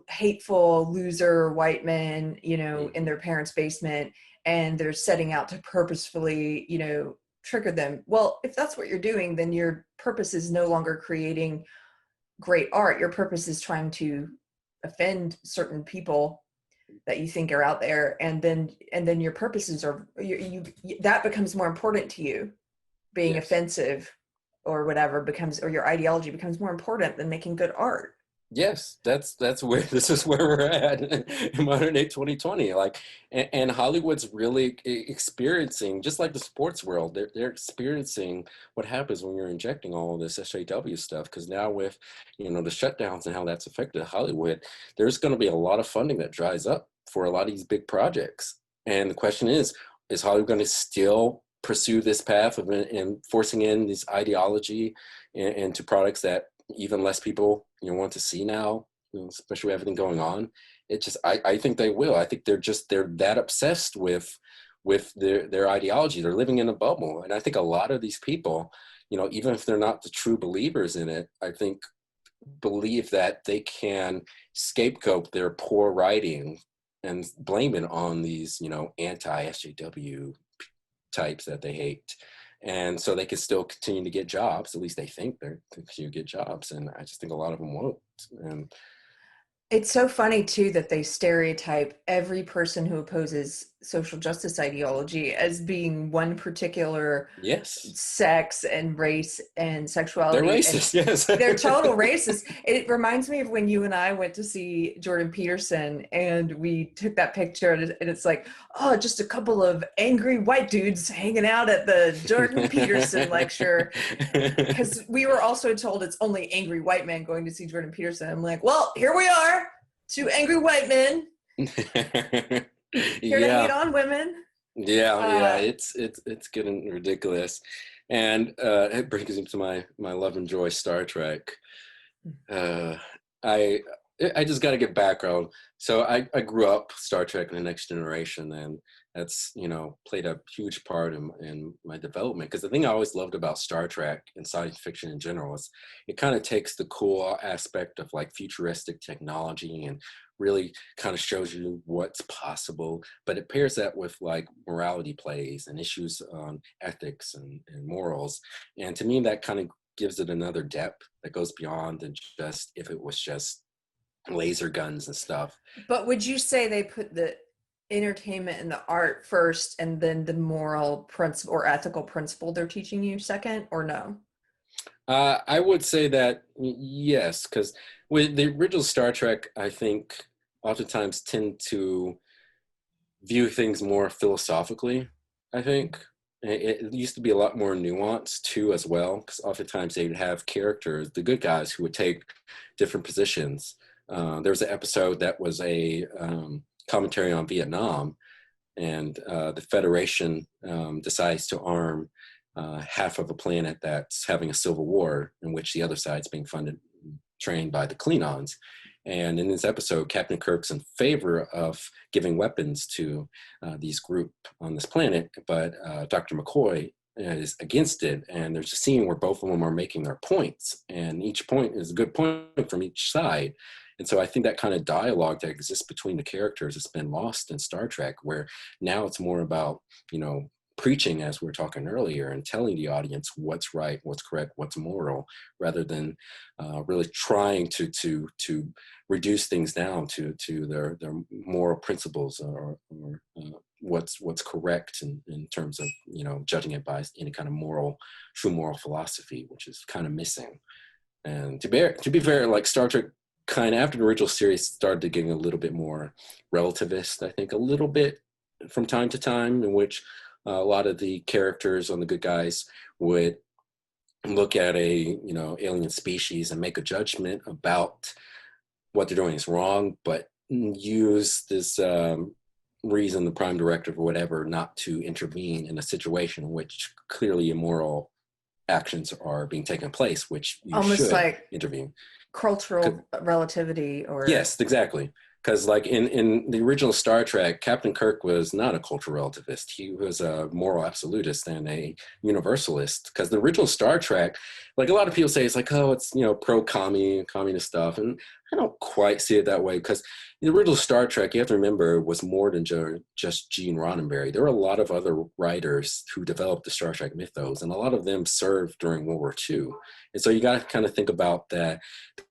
hateful loser white men, you know, in Mm-hmm. their parents' basement, and they're setting out to purposefully, you know, trigger them. Well, if that's what you're doing, then your purpose is no longer creating great art. Your purpose is trying to offend certain people that you think are out there, and then your purposes are that becomes more important to you. Being Yes. offensive or whatever becomes, or your ideology becomes more important than making good art. Yes, that's where this is where we're at in modern day 2020. Like, and Hollywood's really experiencing, just like the sports world, they're experiencing what happens when you're injecting all of this SJW stuff. Because now with, you know, the shutdowns and how that's affected Hollywood, there's going to be a lot of funding that dries up for a lot of these big projects. And the question is Hollywood going to still pursue this path of forcing in this ideology into products that even less people, you know, want to see now, you know, especially with everything going on? It just, I think they will. I think they're that obsessed with their ideology. They're living in a bubble, and I think a lot of these people, you know, even if they're not the true believers in it, I think believe that they can scapegoat their poor writing and blame it on these, you know, anti-SJW types that they hate. And so they can still continue to get jobs. At least they think they're continue to get jobs. And I just think a lot of them won't. And It's so funny too that they stereotype every person who opposes social justice ideology as being one particular Yes, sex and race and they're sexuality, and racist. Yes. they're total racists. It reminds me of when you and I went to see Jordan Peterson and we took that picture, and it's like, oh, just a couple of angry white dudes hanging out at the Jordan Peterson lecture, because we were also told it's only angry white men going to see Jordan Peterson. I'm like, well, here we are, two angry white men here to hate Yeah, on women. yeah, uh it's getting ridiculous. And it brings me to my love and joy, Star Trek. uh i I just got to get background. So I grew up Star Trek and the Next Generation, and that's, played a huge part in my development, because the thing I always loved about Star Trek and science fiction in general is it kind of takes the cool aspect of like futuristic technology and really kind of shows you what's possible, but it pairs that with like morality plays and issues on ethics and morals. And to me, that kind of gives it another depth that goes beyond than just if it was just laser guns and stuff. but would you say they put the entertainment and the art first, and then the moral principle or ethical principle they're teaching you second, or no? I would say that yes, because with the original Star Trek, I think oftentimes tend to view things more philosophically. I think it used to be a lot more nuanced too, as well, because oftentimes they would have characters, the good guys, who would take different positions. There was an episode that was a commentary on Vietnam, and the Federation decides to arm half of a planet that's having a civil war, in which the other side's being funded, trained by the Klingons. And in this episode, Captain Kirk's in favor of giving weapons to these group on this planet, but Dr. McCoy is against it. And there's a scene where both of them are making their points, and each point is a good point from each side. And so I think that kind of dialogue that exists between the characters has been lost in Star Trek, where now it's more about, preaching, as we were talking earlier, and telling the audience what's right, what's correct, what's moral, rather than really trying to reduce things down to their moral principles, or what's correct in terms of judging it by any kind of true moral philosophy, which is kind of missing. And to be fair, like Star Trek, kind of after the original series started getting a little bit more relativist, I think, a little bit from time to time, in which a lot of the characters on the good guys would look at a alien species and make a judgment about what they're doing is wrong, but use this reason, the prime directive or whatever, not to intervene in a situation in which clearly immoral actions are being taken place, which you Almost should like intervene. cultural relativity, or Yes, exactly. Because like in the original Star Trek, Captain Kirk was not a cultural relativist. He was a moral absolutist and a universalist. Because the original Star Trek, like a lot of people say, it's like, oh, it's pro-commie, communist stuff, and I don't quite see it that way. Because the original Star Trek, you have to remember, was more than just Gene Roddenberry. There were a lot of other writers who developed the Star Trek mythos, and a lot of them served during World War II. And so you got to kind of think about that,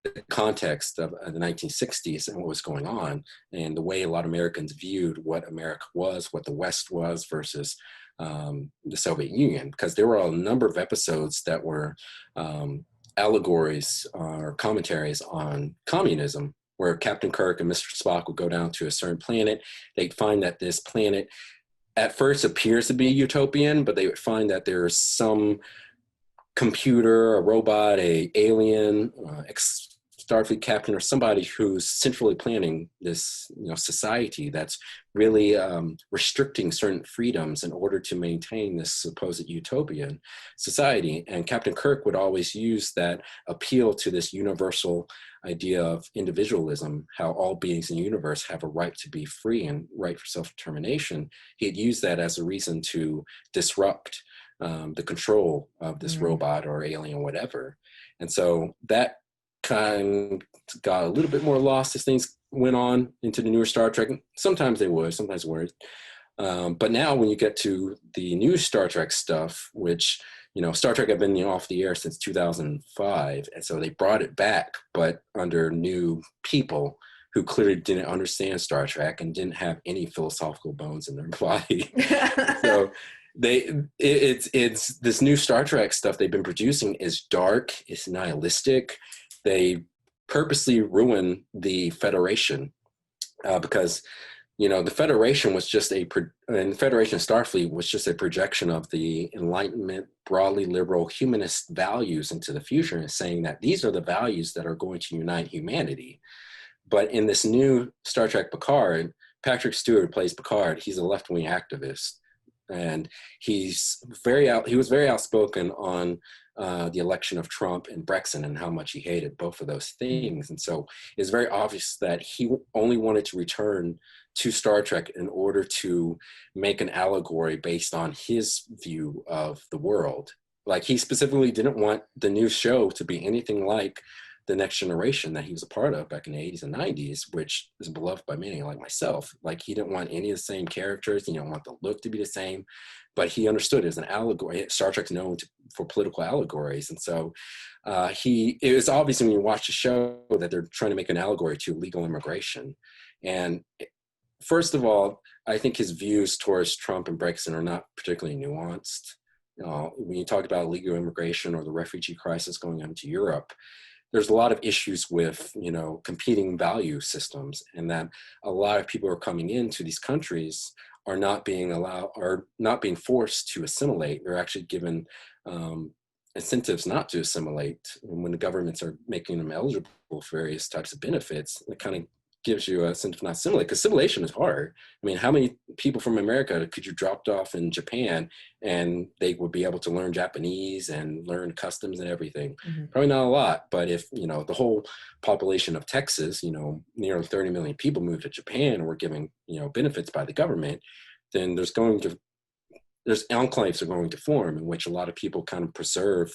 the context of the 1960s and what was going on, and the way a lot of Americans viewed what America was, what the West was, versus the Soviet Union. Because there were a number of episodes that were allegories or commentaries on communism, where Captain Kirk and Mr. Spock would go down to a certain planet. They'd find that this planet at first appears to be utopian, but they would find that there's some computer, a robot, a alien, Starfleet captain, or somebody who's centrally planning this, society that's really restricting certain freedoms in order to maintain this supposed utopian society. And Captain Kirk would always use that appeal to this universal idea of individualism, how all beings in the universe have a right to be free and right for self-determination. He'd use that as a reason to disrupt the control of this robot or alien, whatever. And so that kind of got a little bit more lost as things went on into the newer Star Trek. Sometimes they would, sometimes they weren't. But now when you get to the new Star Trek stuff, which, Star Trek had been off the air since 2005. And so they brought it back, but under new people who clearly didn't understand Star Trek and didn't have any philosophical bones in their body. So it's this new Star Trek stuff they've been producing is dark, it's nihilistic. They purposely ruin the Federation because the Federation was just and Federation Starfleet was just a projection of the Enlightenment, broadly liberal humanist values into the future, and saying that these are the values that are going to unite humanity. But in this new Star Trek Picard, Patrick Stewart plays Picard. He's a left-wing activist, and he was very outspoken on the election of Trump and Brexit and how much he hated both of those things. And so it's very obvious that he only wanted to return to Star Trek in order to make an allegory based on his view of the world. Like, he specifically didn't want the new show to be anything like the Next Generation that he was a part of back in the 80s and 90s, which is beloved by many like myself. Like, he didn't want any of the same characters. He didn't want the look to be the same, but he understood it as an allegory. Star Trek's known for political allegories. And so it was obvious when you watch the show that they're trying to make an allegory to legal immigration. And first of all, I think his views towards Trump and Brexit are not particularly nuanced. When you talk about illegal immigration or the refugee crisis going on to Europe, there's a lot of issues with, competing value systems, and that a lot of people who are coming into these countries are not being forced to assimilate. They're actually given incentives not to assimilate. And when the governments are making them eligible for various types of benefits, it kind of gives you a sense of not assimilate, because assimilation is hard. I mean, how many people from America could you dropped off in Japan and they would be able to learn Japanese and learn customs and everything? Mm-hmm. Probably not a lot, but if, the whole population of Texas, nearly 30 million people moved to Japan and were given, benefits by the government, then there's enclaves are going to form in which a lot of people kind of preserve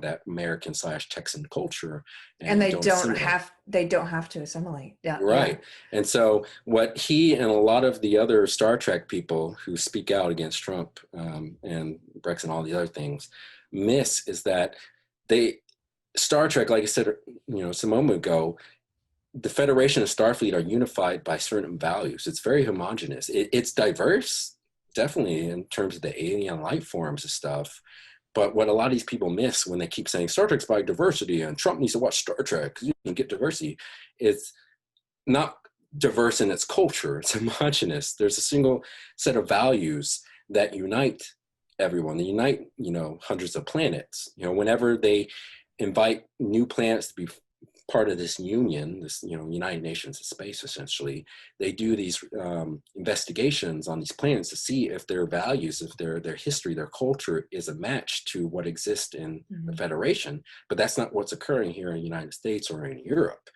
that American / Texan culture, and they don't have to assimilate. Yeah, right. Yeah. And so what he and a lot of the other Star Trek people who speak out against Trump and Brexit and all the other things miss is that Star Trek, like I said, some moment ago, the Federation and Starfleet are unified by certain values. It's very homogenous. It's diverse, definitely, in terms of the alien life forms and stuff. But what a lot of these people miss when they keep saying Star Trek's by diversity and Trump needs to watch Star Trek because you can get diversity, it's not diverse in its culture. It's homogenous. There's a single set of values that unite everyone. They unite, hundreds of planets. Whenever they invite new planets to be part of this union, this United Nations of Space, essentially, they do these investigations on these planets to see if their values, if their history, their culture is a match to what exists in the Federation. But that's not what's occurring here in the United States or in Europe.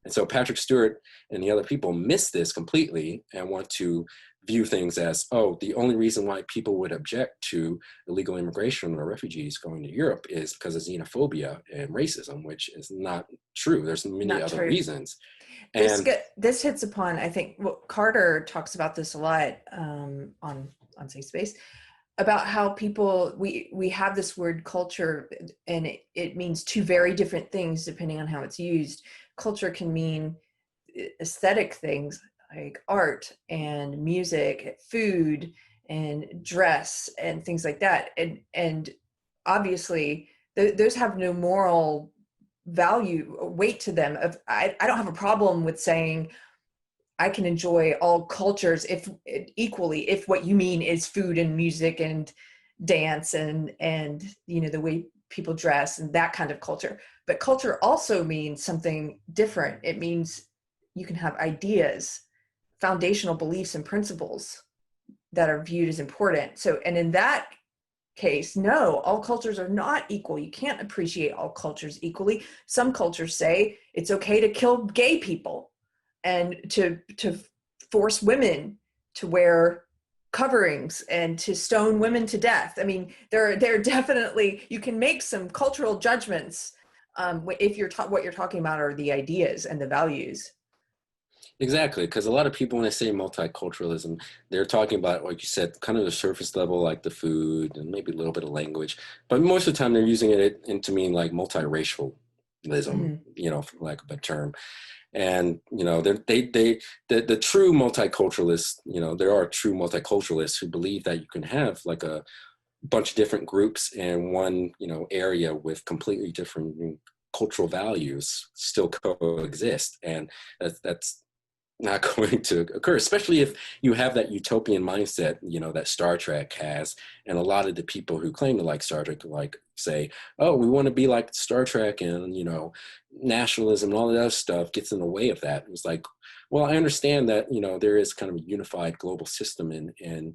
And so Patrick Stewart and the other people miss this completely and want to view things as, the only reason why people would object to illegal immigration or refugees going to Europe is because of xenophobia and racism, which is not true. There's many other reasons. And this hits upon, I think, Carter talks about this a lot on Unsafe Space, about how people, we have this word culture, and it means two very different things depending on how it's used. Culture can mean aesthetic things like art and music, food and dress and things like that. And obviously those have no moral value, weight to them. I don't have a problem with saying I can enjoy all cultures equally if what you mean is food and music and dance and the way people dress and that kind of culture. But culture also means something different. It means you can have ideas, foundational beliefs and principles that are viewed as important. So, and in that case, no, all cultures are not equal. You can't appreciate all cultures equally. Some cultures say it's okay to kill gay people and to force women to wear coverings and to stone women to death. I mean, there definitely, you can make some cultural judgments if what you're talking about are the ideas and the values. Exactly, because a lot of people, when they say multiculturalism, they're talking about, like you said, kind of the surface level, like the food and maybe a little bit of language. But most of the time, they're using it to mean like multiracialism, for lack of a better term. And the true multiculturalists, there are true multiculturalists who believe that you can have like a bunch of different groups in one area with completely different cultural values still coexist, and that's not going to occur, especially if you have that utopian mindset, that Star Trek has. And a lot of the people who claim to like Star Trek, like say, oh, we want to be like Star Trek, and, nationalism and all of that stuff gets in the way of that. It's like, well, I understand that, there is kind of a unified global system in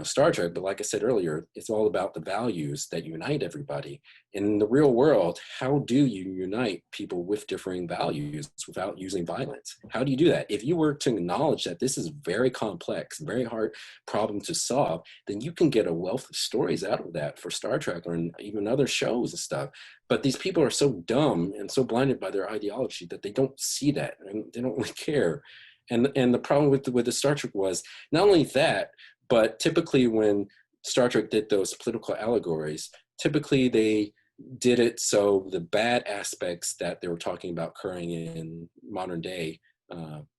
Star Trek, but like I said earlier, it's all about the values that unite everybody. In the real world, how do you unite people with differing values without using violence? How do you do that? If you were to acknowledge that this is very complex, very hard problem to solve, then you can get a wealth of stories out of that for Star Trek or even other shows and stuff. But these people are so dumb and so blinded by their ideology that they don't see that, and they don't really care. And the problem with the Star Trek was not only that, but typically when Star Trek did those political allegories, typically they did it so the bad aspects that they were talking about occurring in modern day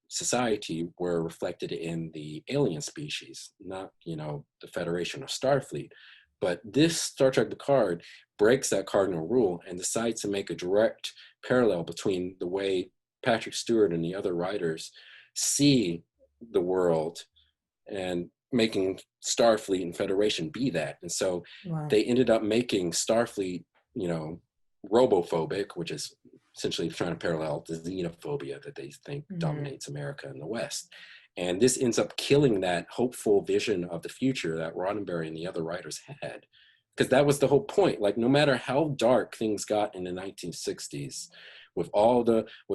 society were reflected in the alien species, not, the Federation or Starfleet. But this Star Trek Picard breaks that cardinal rule and decides to make a direct parallel between the way Patrick Stewart and the other writers see the world, and making Starfleet and Federation be that. And so they ended up making Starfleet, robophobic, which is essentially trying to parallel the xenophobia that they think dominates America and the West. And this ends up killing that hopeful vision of the future that Roddenberry and the other writers had. Because that was the whole point. Like, no matter how dark things got in the 1960s, with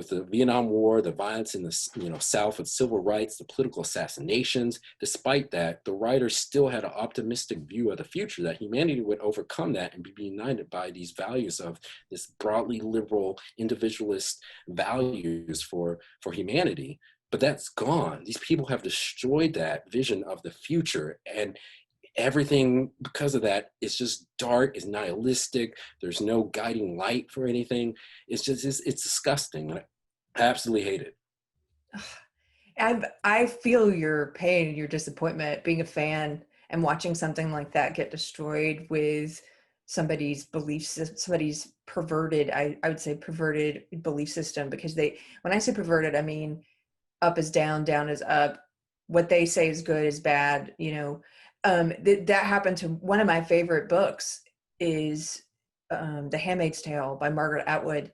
the Vietnam War, the violence in the South with civil rights, the political assassinations, despite that, the writers still had an optimistic view of the future, that humanity would overcome that and be united by these values of this broadly liberal, individualist values for humanity. But that's gone. These people have destroyed that vision of the future, and everything because of that is just dark, is nihilistic. There's no guiding light for anything. It's disgusting. I absolutely hate it. I feel your pain, your disappointment, being a fan and watching something like that get destroyed with somebody's beliefs, somebody's perverted, I would say perverted belief system, because when I say perverted, I mean up is down, down is up. What they say is good is bad, that happened to one of my favorite books is The Handmaid's Tale by Margaret Atwood.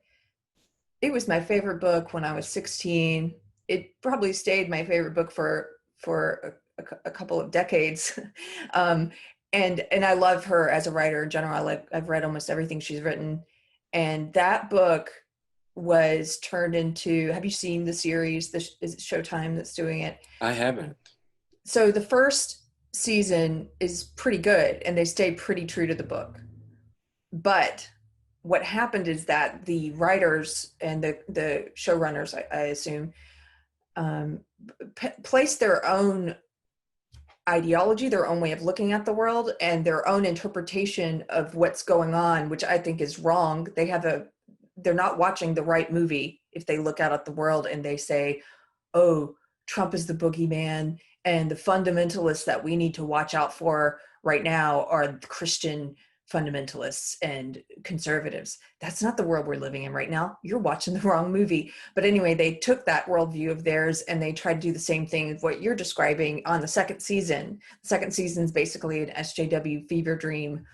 It was my favorite book when I was 16. It probably stayed my favorite book for a couple of decades. And I love her as a writer in general. I've read almost everything she's written. And that book was turned into, have you seen the series? Is it Showtime that's doing it? I haven't. So the first season is pretty good and they stay pretty true to the book. But what happened is that the writers and the showrunners, I assume, placed their own ideology, their own way of looking at the world, and their own interpretation of what's going on, which I think is wrong. They're not watching the right movie if they look out at the world and they say, oh, Trump is the boogeyman, and the fundamentalists that we need to watch out for right now are Christian fundamentalists and conservatives. That's not the world we're living in right now. You're watching the wrong movie. But anyway, they took that worldview of theirs and they tried to do the same thing with what you're describing on the second season. The second season is basically an SJW fever dream,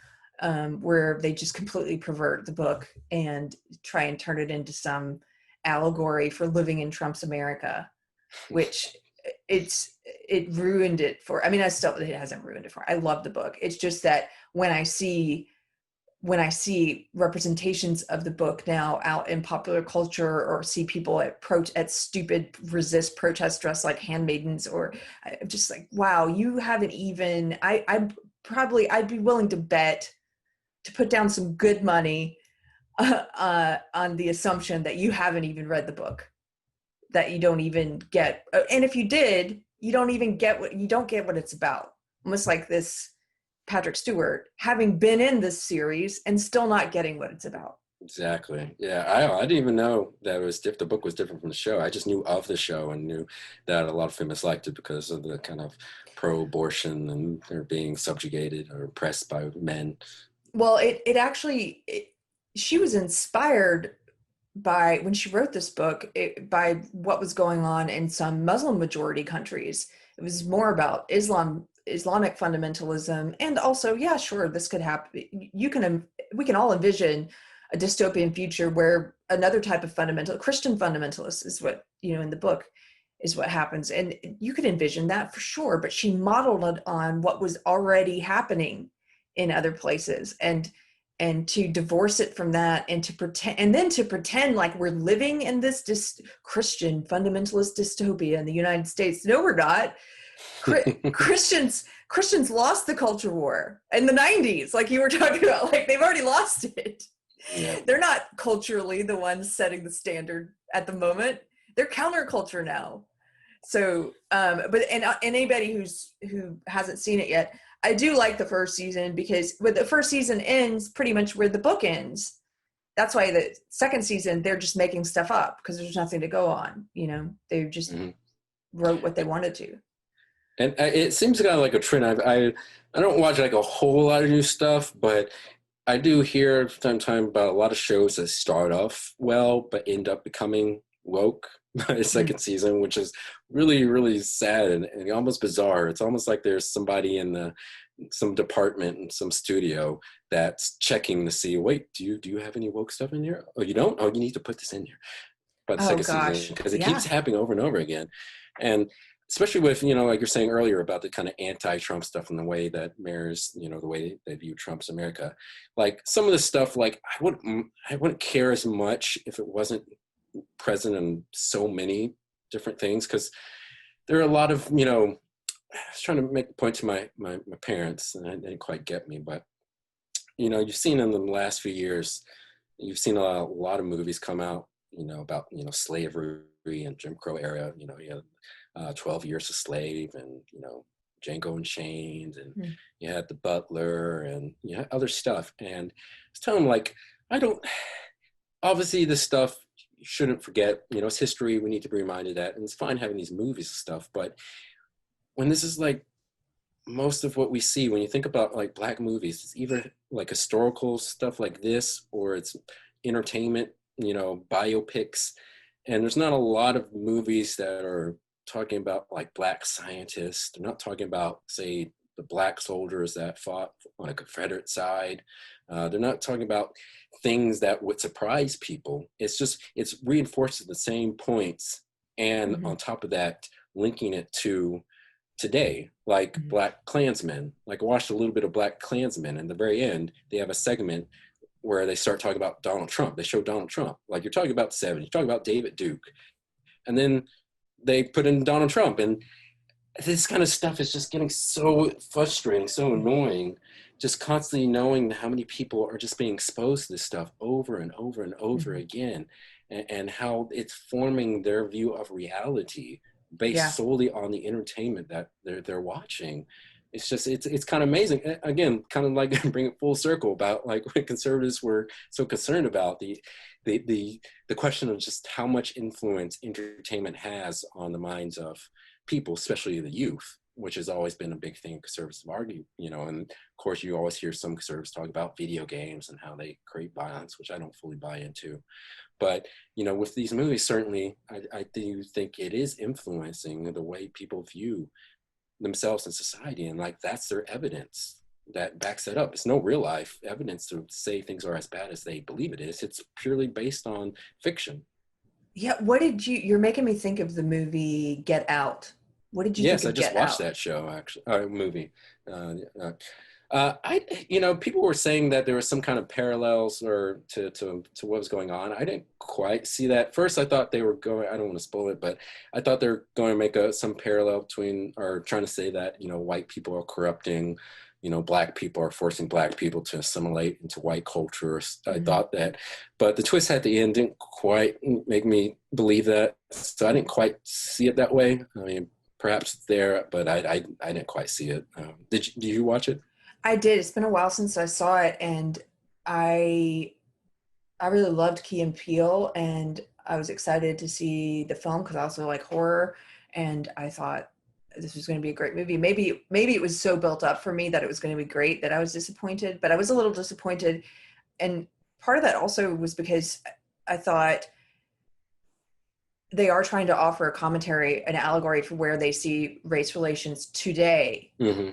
where they just completely pervert the book and try and turn it into some allegory for living in Trump's America, which it ruined it for, I mean, it hasn't ruined it for, I love the book. It's just that when I see representations of the book now out in popular culture, or see people at stupid resist protest dressed like handmaidens, or I'm just like, wow, you haven't even, I'd be willing to bet, to put down some good money on the assumption that you haven't even read the book, that you don't even get, and if you did, you don't get what it's about. Almost like this Patrick Stewart having been in this series and still not getting what it's about. Exactly. Yeah, I didn't even know that it was the book was different from the show. I just knew of the show and knew that a lot of feminists liked it because of the kind of pro-abortion and they're being subjugated or oppressed by men. Well, she was inspired by, when she wrote this book, by what was going on in some Muslim majority countries. It was more about Islamic fundamentalism, and also, yeah, sure, this could happen. We can all envision a dystopian future where another type of Christian fundamentalist is what, in the book, is what happens. And you could envision that for sure, but she modeled it on what was already happening in other places. And to divorce it from that, and to pretend like we're living in this Christian fundamentalist dystopia in the United States. No, we're not. Christians lost the culture war in the 90s, like you were talking about. Like, they've already lost it. Yeah. They're not culturally the ones setting the standard at the moment. They're counterculture now. So, but anybody who hasn't seen it yet, I do like the first season, because when the first season ends pretty much where the book ends. That's why the second season, they're just making stuff up because there's nothing to go on. They just wrote what they wanted to. And it seems kind of like a trend. I don't watch like a whole lot of new stuff, but I do hear from time to time about a lot of shows that start off well but end up becoming woke by the second season, which is really, really sad and almost bizarre. It's almost like there's somebody in some department in some studio that's checking to see, wait, do you have any woke stuff in here? Oh, you don't? Oh, you need to put this in here. By the second season, because it keeps happening over and over again. And especially with, like you're saying earlier about the kind of anti-Trump stuff and the way that mirrors, the way they view Trump's America. Like some of the stuff, like I wouldn't care as much if it wasn't present in so many different things, because there are a lot of, I was trying to make the point to my parents, and they didn't quite get me, but you've seen in the last few years, you've seen a lot of movies come out, about slavery and Jim Crow era. You had 12 Years a Slave, and Django Unchained, and you had The Butler, and you had other stuff. And I was telling them, like, obviously this stuff you shouldn't forget. It's history. We need to be reminded that, and it's fine having these movies and stuff. But when this is like most of what we see, when you think about like Black movies, it's either like historical stuff like this, or it's entertainment, biopics. And there's not a lot of movies that are talking about like Black scientists. They're not talking about, say, the Black soldiers that fought on a Confederate side. They're not talking about things that would surprise people. It's reinforcing the same points. And on top of that, linking it to today, like Black Klansmen. Like, I watched a little bit of Black Klansmen, and at the very end, they have a segment where they start talking about Donald Trump. They show Donald Trump. Like, you're talking about the 70s, you're talking about David Duke. And then they put in Donald Trump. And this kind of stuff is just getting so frustrating, so annoying, just constantly knowing how many people are just being exposed to this stuff over and over and over again, and how it's forming their view of reality based solely on the entertainment that they're watching. It's kind of amazing. Again, kind of like bring it full circle about like when conservatives were so concerned about the question of just how much influence entertainment has on the minds of people, especially the youth, which has always been a big thing conservatives argue, and of course you always hear some conservatives talk about video games and how they create violence, which I don't fully buy into. But, with these movies, certainly, I do think it is influencing the way people view themselves in society. And like, that's their evidence that backs it up. It's no real life evidence to say things are as bad as they believe it is. It's purely based on fiction. Yeah. You're making me think of the movie Get Out. What did you think of Get Out? Yes, I just watched that show, actually, movie. People were saying that there was some kind of parallels or to what was going on. I didn't quite see that. First, I thought they were going, I don't want to spoil it, but I thought they were going to make some parallel between, or trying to say that, white people are corrupting, Black people are forcing Black people to assimilate into white culture. I thought that, but the twist at the end didn't quite make me believe that. So I didn't quite see it that way. I mean, perhaps there, but I didn't quite see it. Did you watch it? I did. It's been a while since I saw it, and I I really loved Key and Peele, and I was excited to see the film because I also like horror, and I thought this was going to be a great movie. Maybe it was so built up for me that it was going to be great that I was disappointed, but I was a little disappointed, and part of that also was because I thought they are trying to offer a commentary, an allegory for where they see race relations today. Mm-hmm.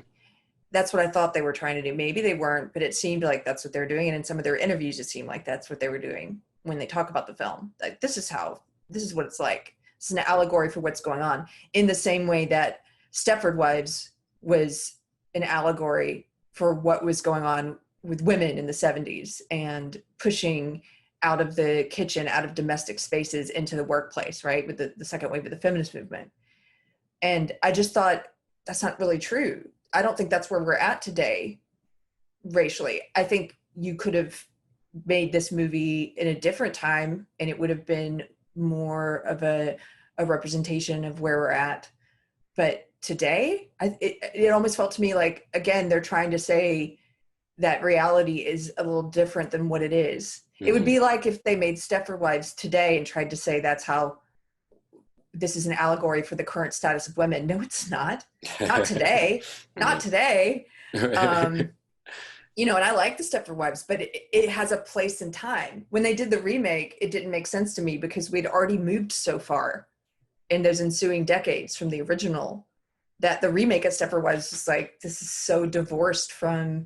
That's what I thought they were trying to do. Maybe they weren't, but it seemed like that's what they're doing. And in some of their interviews, it seemed like that's what they were doing when they talk about the film. Like, this is what it's like. It's an allegory for what's going on, in the same way that Stepford Wives was an allegory for what was going on with women in the 70s and pushing out of the kitchen, out of domestic spaces into the workplace, right? With the second wave of the feminist movement. And I just thought that's not really true. I don't think that's where we're at today racially. I think you could have made this movie in a different time and it would have been more of a representation of where we're at. But today, it almost felt to me like, again, they're trying to say that reality is a little different than what it is. Mm-hmm. It would be like if they made Stepford Wives today and tried to say that's how this is an allegory for the current status of women. No, it's not. Not today. Not today. You know, and I like the Stepford Wives, but it has a place in time. When they did the remake, it didn't make sense to me because we'd already moved so far in those ensuing decades from the original that the remake of Stepford Wives is like, this is so divorced from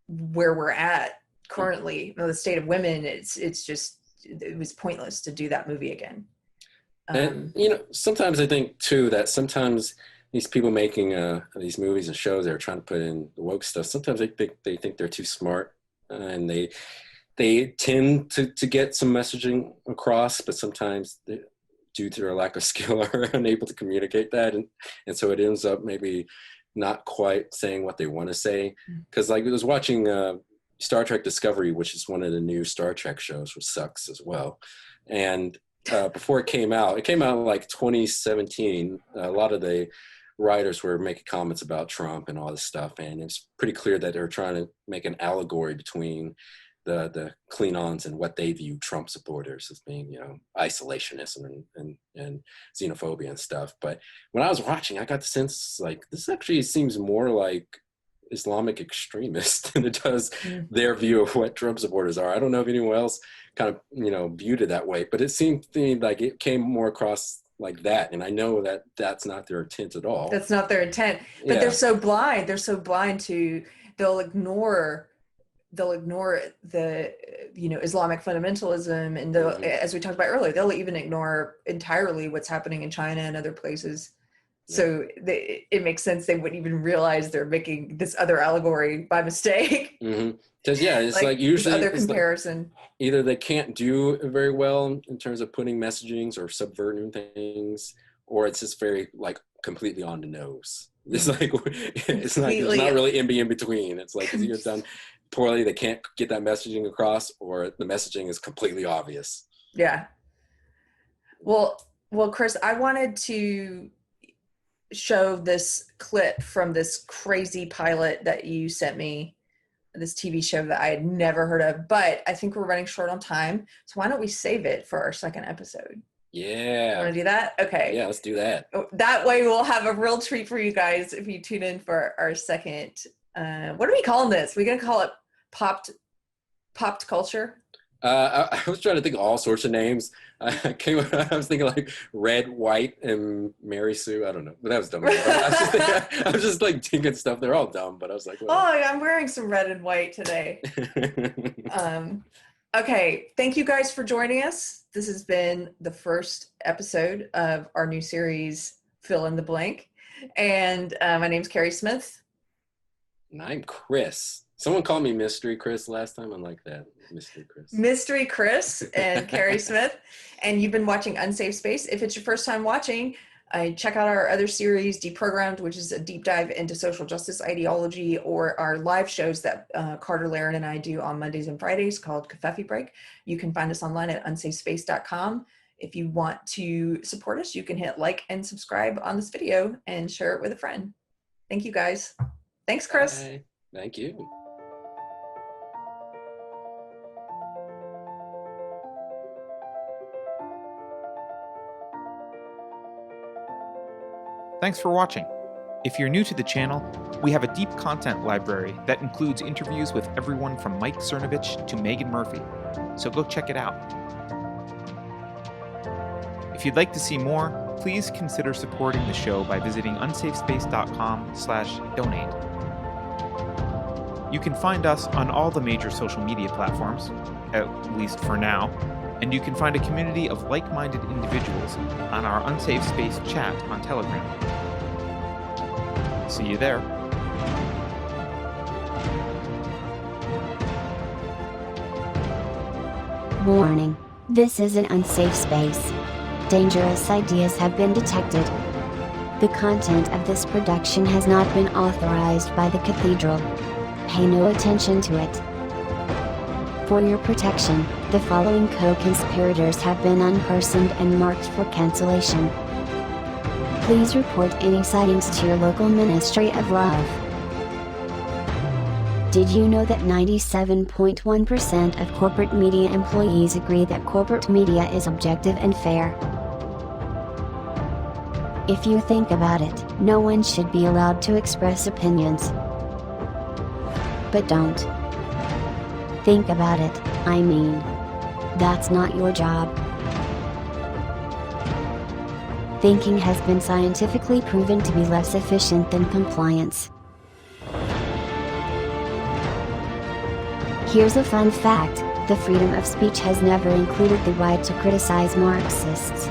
where we're at currently. You know, the state of women, it was pointless to do that movie again. And you know, sometimes I think too that sometimes these people making these movies and shows, they're trying to put in the woke stuff. Sometimes they think they're too smart, and they tend to get some messaging across, but sometimes they, due to their lack of skill, are unable to communicate that, and so it ends up maybe not quite saying what they want to say. Because like I was watching Star Trek Discovery, which is one of the new Star Trek shows, which sucks as well, and before it came out in like 2017, a lot of the writers were making comments about Trump and all this stuff, and it's pretty clear that they're trying to make an allegory between the Klingons and what they view Trump supporters as being, you know, isolationism and xenophobia and stuff. But when I was watching, I got the sense like this actually seems more like Islamic extremist than it does their view of what Trump supporters are. I don't know if anyone else kind of, you know, viewed it that way, but it seemed to me like it came more across like that. And I know that that's not their intent at all. That's not their intent, but Yeah. they're so blind. They're so blind to, they'll ignore the, you know, Islamic fundamentalism. And they'll, as we talked about earlier, they'll even ignore entirely what's happening in China and other places. So it makes sense they wouldn't even realize they're making this other allegory by mistake. Because it's like usually other comparison. Like either they can't do it very well in terms of putting messagings or subverting things, or it's just very like completely on the nose. It's like it's not really in between. It's like it's either done poorly, they can't get that messaging across, or the messaging is completely obvious. Yeah. Well, Chris, I wanted to show this clip from this crazy pilot that you sent me, this TV show that I had never heard of, but I think we're running short on time. So why don't we save it for our second episode? Yeah. Want to do that? Okay. Yeah, let's do that. That way we'll have a real treat for you guys if you tune in for our second, what are we calling this? We're going to call it popped culture? I was trying to think of all sorts of names. I was thinking like Red, White, and Mary Sue. I don't know, but that was dumb. I was just like thinking stuff. They're all dumb, but I was like, well. Oh, I'm wearing some red and white today. Okay, thank you guys for joining us. This has been the first episode of our new series, Fill in the Blank. And my name's Keri Smith. And I'm Chris. Someone called me Mystery Chris last time. I like that. Mystery Chris. Mystery Chris and Keri Smith. And you've been watching Unsafe Space. If it's your first time watching, check out our other series, Deprogrammed, which is a deep dive into social justice ideology, or our live shows that Carter Laren and I do on Mondays and Fridays called Covfefe Break. You can find us online at unsafespace.com. If you want to support us, you can hit like and subscribe on this video and share it with a friend. Thank you, guys. Thanks, Chris. Bye. Thank you. Thanks for watching. If you're new to the channel, we have a deep content library that includes interviews with everyone from Mike Cernovich to Megan Murphy, so go check it out. If you'd like to see more, please consider supporting the show by visiting unsafespace.com/donate. You can find us on all the major social media platforms, at least for now, and you can find a community of like-minded individuals on our Unsafe Space chat on Telegram. See you there. Warning. This is an unsafe space. Dangerous ideas have been detected. The content of this production has not been authorized by the Cathedral. Pay no attention to it. For your protection, the following co-conspirators have been unpersoned and marked for cancellation. Please report any sightings to your local Ministry of Love. Did you know that 97.1% of corporate media employees agree that corporate media is objective and fair? If you think about it, no one should be allowed to express opinions. But don't. Think about it, I mean. That's not your job. Thinking has been scientifically proven to be less efficient than compliance. Here's a fun fact: the freedom of speech has never included the right to criticize Marxists.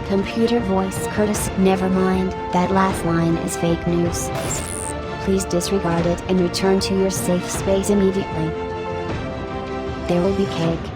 Computer voice Curtis, never mind, that last line is fake news. Please disregard it and return to your safe space immediately. There will be cake.